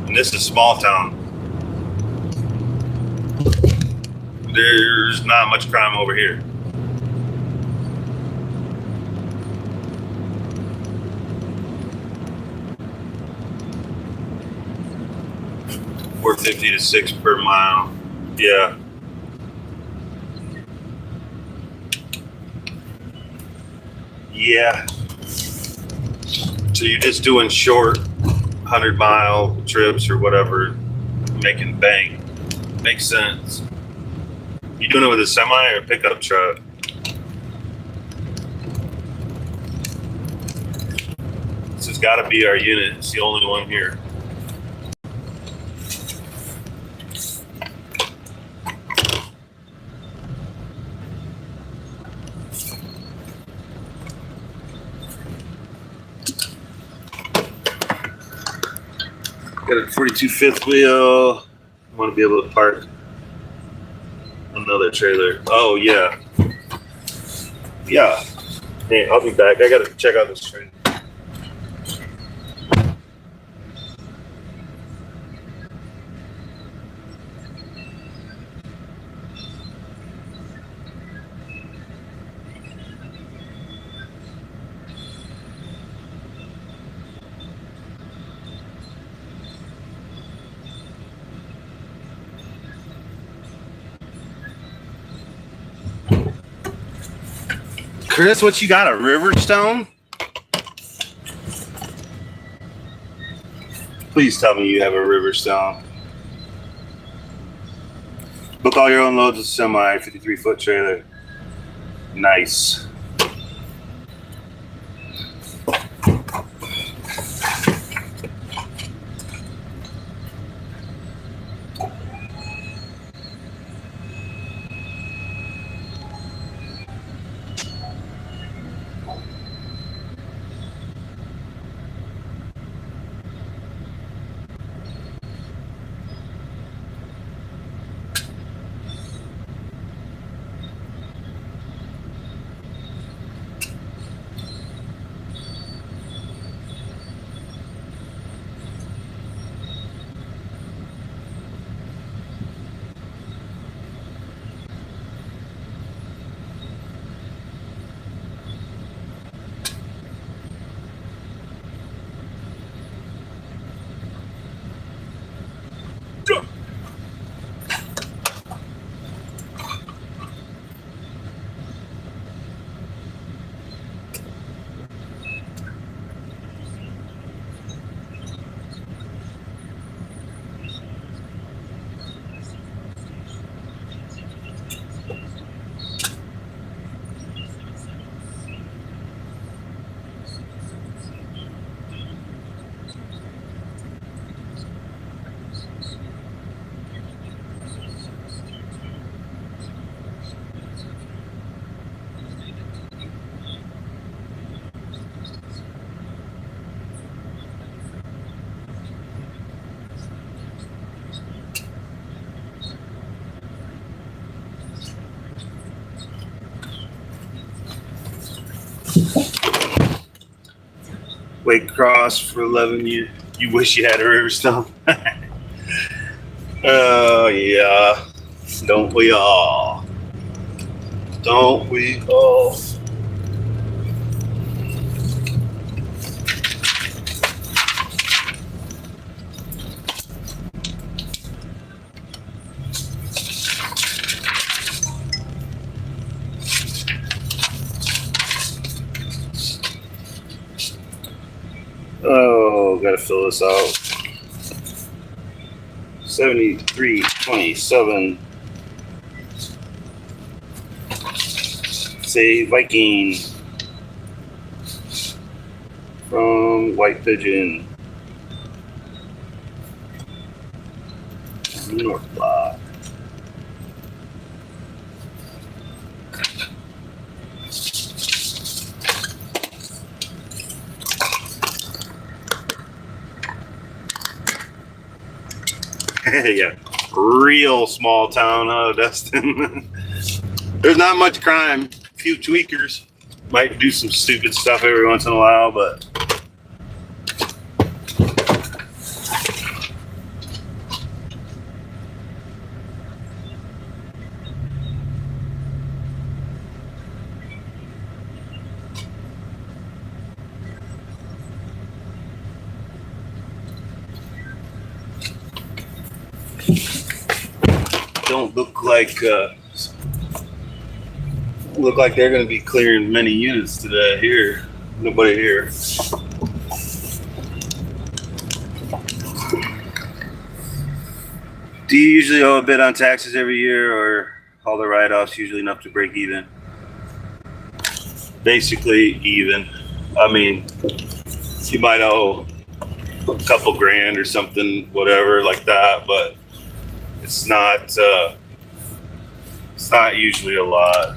And this is small town. There's not much crime over here. $4.50 to $6 per mile. Yeah. Yeah. So you're just doing short 100-mile trips or whatever, making bank. Makes sense. You doing it with a semi or a pickup truck? This has got to be our unit. It's the only one here. Got a 42 fifth wheel. I want to be able to park another trailer. Oh, yeah. Yeah. Hey, I'll be back. I got to check out this trailer. Chris, what you got, a Riverstone? Please tell me you have a Riverstone. Book all your own loads with semi, 53-foot trailer. Nice. Wake Cross for 11. You wish you had a Riverstone. Oh yeah, don't we all? Don't we all? Oh, gotta fill this out. 7327. Say Viking from White Pigeon. North block. Yeah, real small town, Dustin. There's not much crime. A few tweakers might do some stupid stuff every once in a while, but don't look like they're going to be clearing many units today here. Nobody here. Do you usually owe a bit on taxes every year, or all the write-offs usually enough to break even? Basically even. I mean, you might owe a couple grand or something, whatever like that, but it's not usually a lot,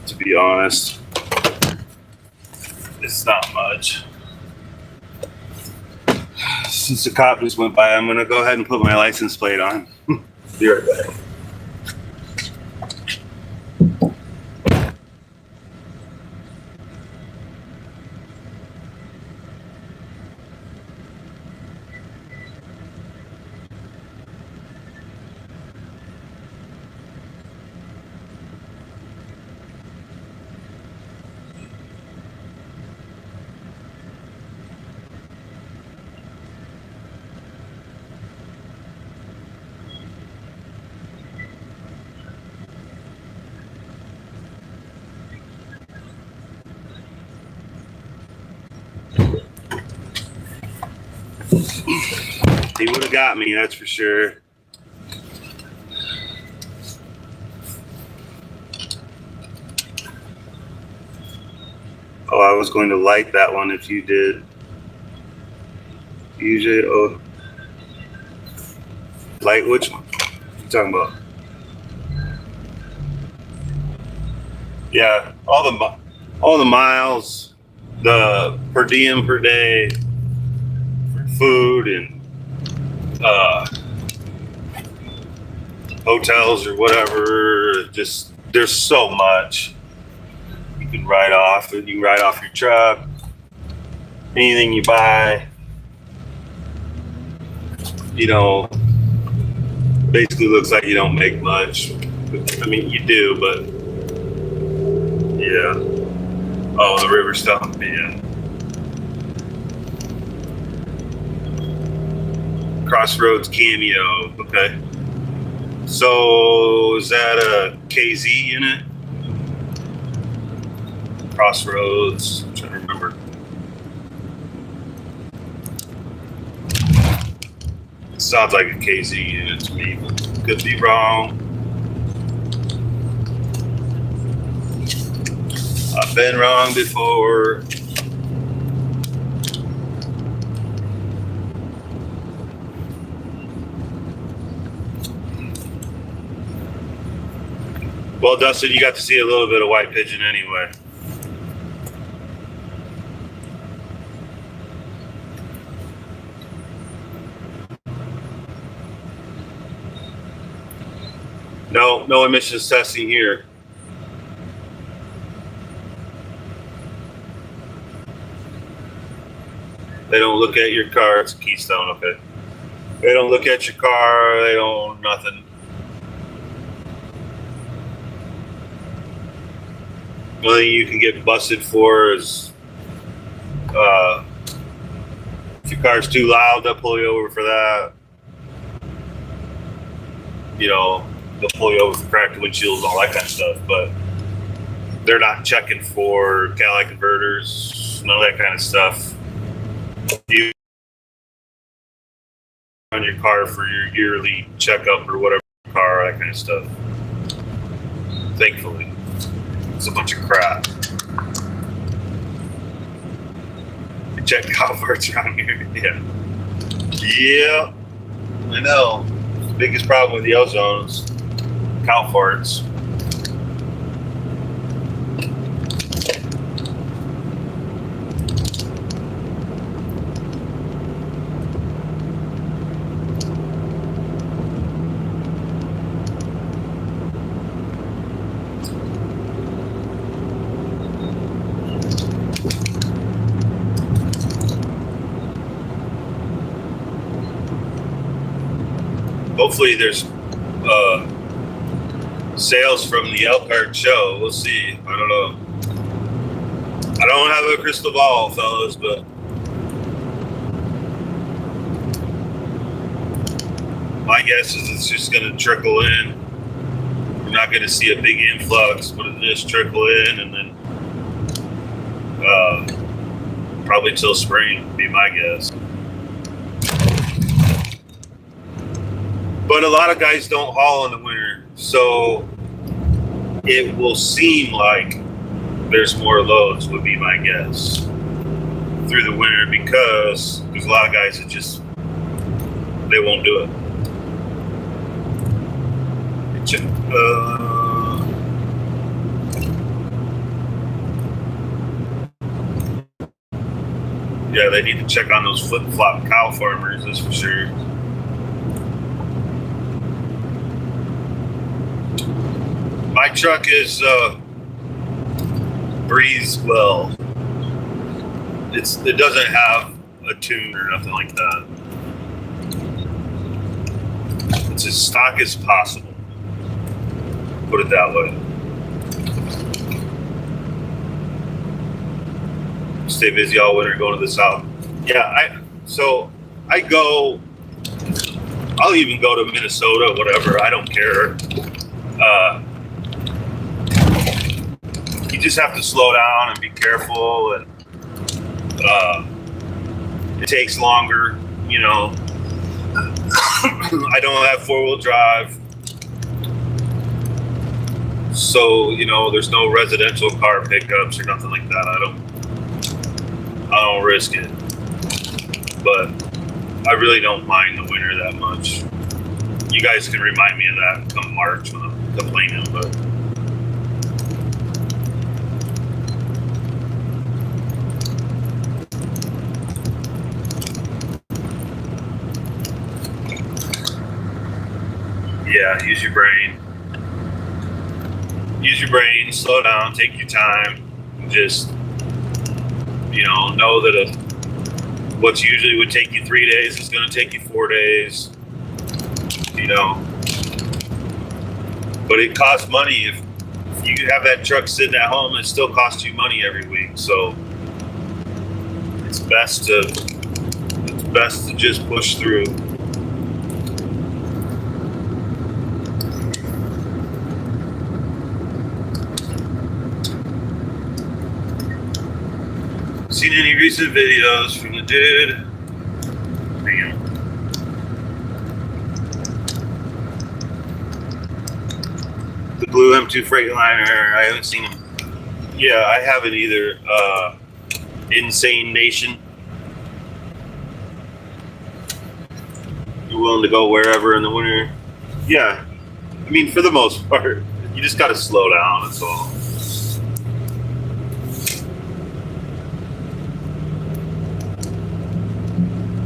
to be honest. It's not much. Since the cop just went by, I'm gonna go ahead and put my license plate on. Be right back. He would have got me, that's for sure. Oh, I was going to like that one if you did. Usually, oh, like which one? What are you talking about? Yeah, all the miles, the per diem per day, for food and hotels or whatever. Just there's so much you can write off. You can write off your truck, anything you buy. You know, basically looks like you don't make much. I mean, you do, but yeah. Oh, the river stuff, yeah. Crossroads Cameo, okay. So is that a KZ unit? Crossroads, I'm trying to remember. It sounds like a KZ unit to me, but could be wrong. I've been wrong before. Well, Dustin, you got to see a little bit of white pigeon anyway. No emissions testing here. They don't look at your car. It's a Keystone, okay. They don't look at your car. They don't nothing. The only thing you can get busted for is if your car's too loud, they'll pull you over for that. You know, they'll pull you over for cracked windshields and all that kind of stuff, but they're not checking for catalytic converters, none of that kind of stuff. You on your car for your yearly checkup or whatever car, that kind of stuff. Thankfully. It's a bunch of crap. Check the Alberts around here. Yeah. I know. Biggest problem with the ozone is cow farts. Hopefully there's sales from the Elkhart show. We'll see. I don't know. I don't have a crystal ball, fellas, but my guess is it's just going to trickle in. We're not going to see a big influx, but it'll just trickle in, and then probably till spring would be my guess. But a lot of guys don't haul in the winter, so it will seem like there's more loads, would be my guess, through the winter, because there's a lot of guys that just, they won't do it. Yeah, they need to check on those flip-flop cow farmers, that's for sure. My truck is breathes well. It doesn't have a tune or nothing like that. It's as stock as possible. Put it that way. Stay busy all winter going to the south. Yeah, I'll even go to Minnesota, whatever. I don't care. You just have to slow down and be careful, and it takes longer, you know. I don't have 4-wheel drive, so you know there's no residential car pickups or nothing like that. I don't risk it, but I really don't mind the winter that much. You guys can remind me of that come March when I'm complaining, but yeah, use your brain. Use your brain, slow down, take your time, and just, you know that what usually would take you 3 days is going to take you 4 days, you know. But it costs money. If you have that truck sitting at home, it still costs you money every week. So it's best to just push through. Seen any recent videos from the dude? Damn. The blue M2 Freightliner, I haven't seen him. Yeah, I haven't either. Insane Nation. You're willing to go wherever in the winter? Yeah. I mean, for the most part, you just gotta slow down, that's all.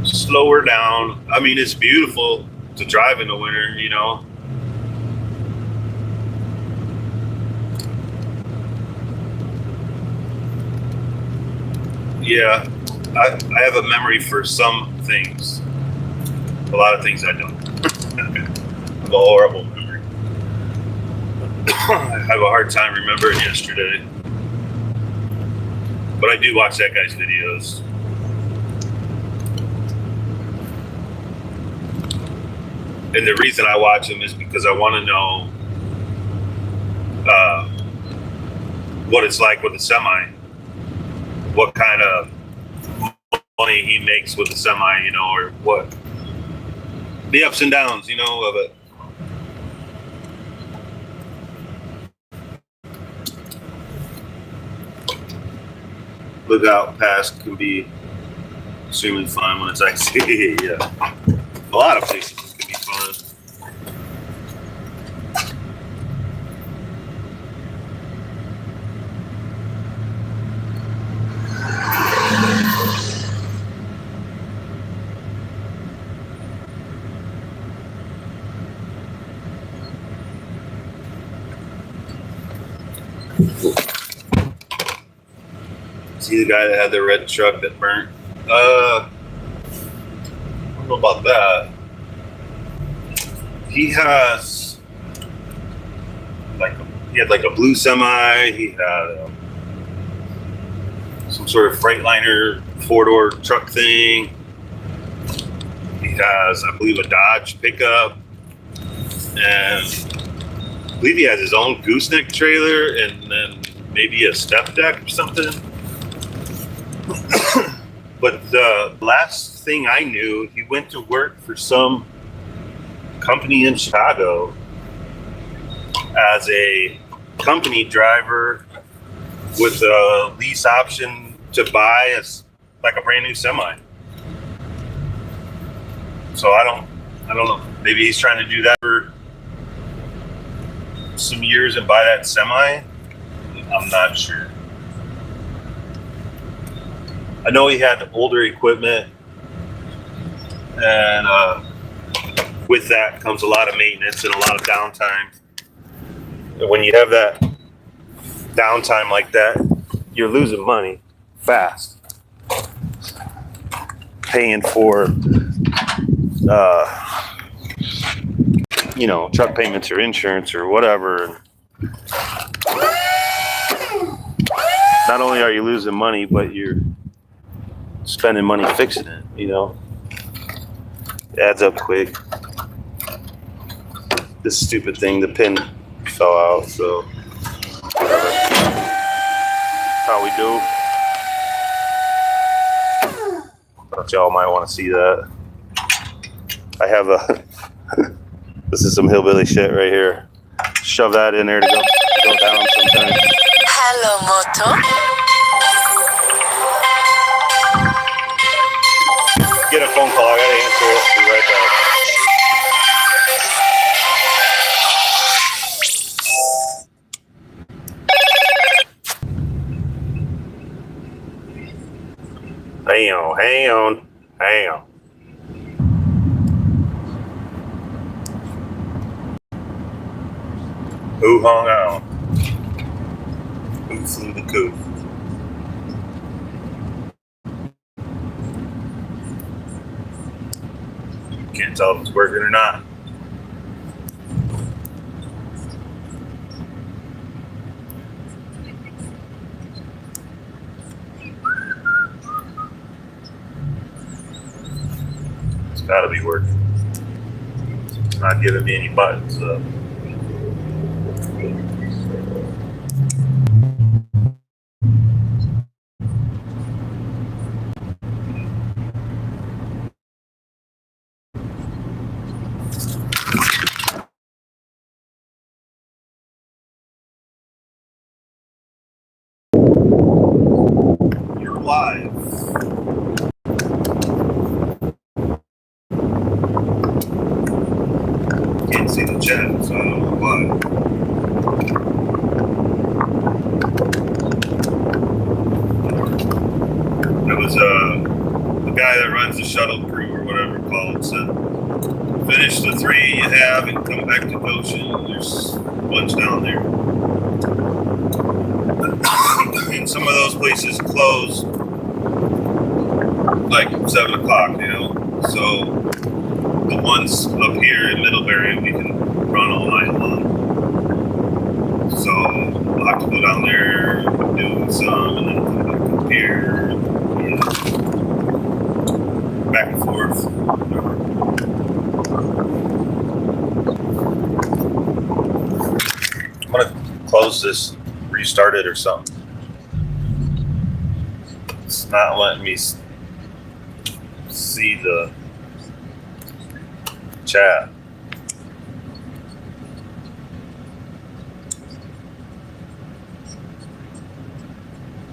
Slower down. I mean, it's beautiful to drive in the winter, you know. Yeah, I have a memory for some things. A lot of things I don't. I have a horrible memory. I have a hard time remembering yesterday. But I do watch that guy's videos. And the reason I watch them is because I want to know what it's like with a semi. What kind of money he makes with a semi, you know, or what the ups and downs, you know, of it. Lookout Pass can be extremely fun when it's icy. Yeah, a lot of places can be fun. See the guy that had the red truck that burnt? I don't know about that. He has he had a blue semi. He had some sort of Freightliner 4-door truck thing. He has, I believe, a Dodge pickup, and I believe he has his own gooseneck trailer, and then maybe a step deck or something. But the last thing I knew, he went to work for some company in Chicago as a company driver with a lease option to buy a brand new semi. So I don't know. Maybe he's trying to do that for some years and buy that semi. I'm not sure. I know he had older equipment, and with that comes a lot of maintenance and a lot of downtime. And when you have that downtime like that, you're losing money fast. Paying for, truck payments or insurance or whatever. Not only are you losing money, but you're spending money fixing it, It adds up quick. This stupid thing, the pin fell out, so whatever. How we do. Thought y'all might want to see that. I have this is some hillbilly shit right here. Shove that in there to go down sometimes. Hello, Moto. Get a phone call. I gotta answer it. Be right back. Hang on. Who hung out? Who flew the coop? Can't tell if it's working or not. It's gotta be working. It's not giving me any buttons, so. You're live. Can't see the chat, so I don't know why. That was the guy that runs the shuttle crew or whatever it's called said, finish the 3 you have and come back to Goshen. There's a bunch down there. And some of those places close like 7 o'clock, So the ones up here in Middlebury, we can run all night long. So I'll have to go down there, do some, and then come back up here, back and forth. I'm gonna close this, restart it or something. It's not letting me see the chat.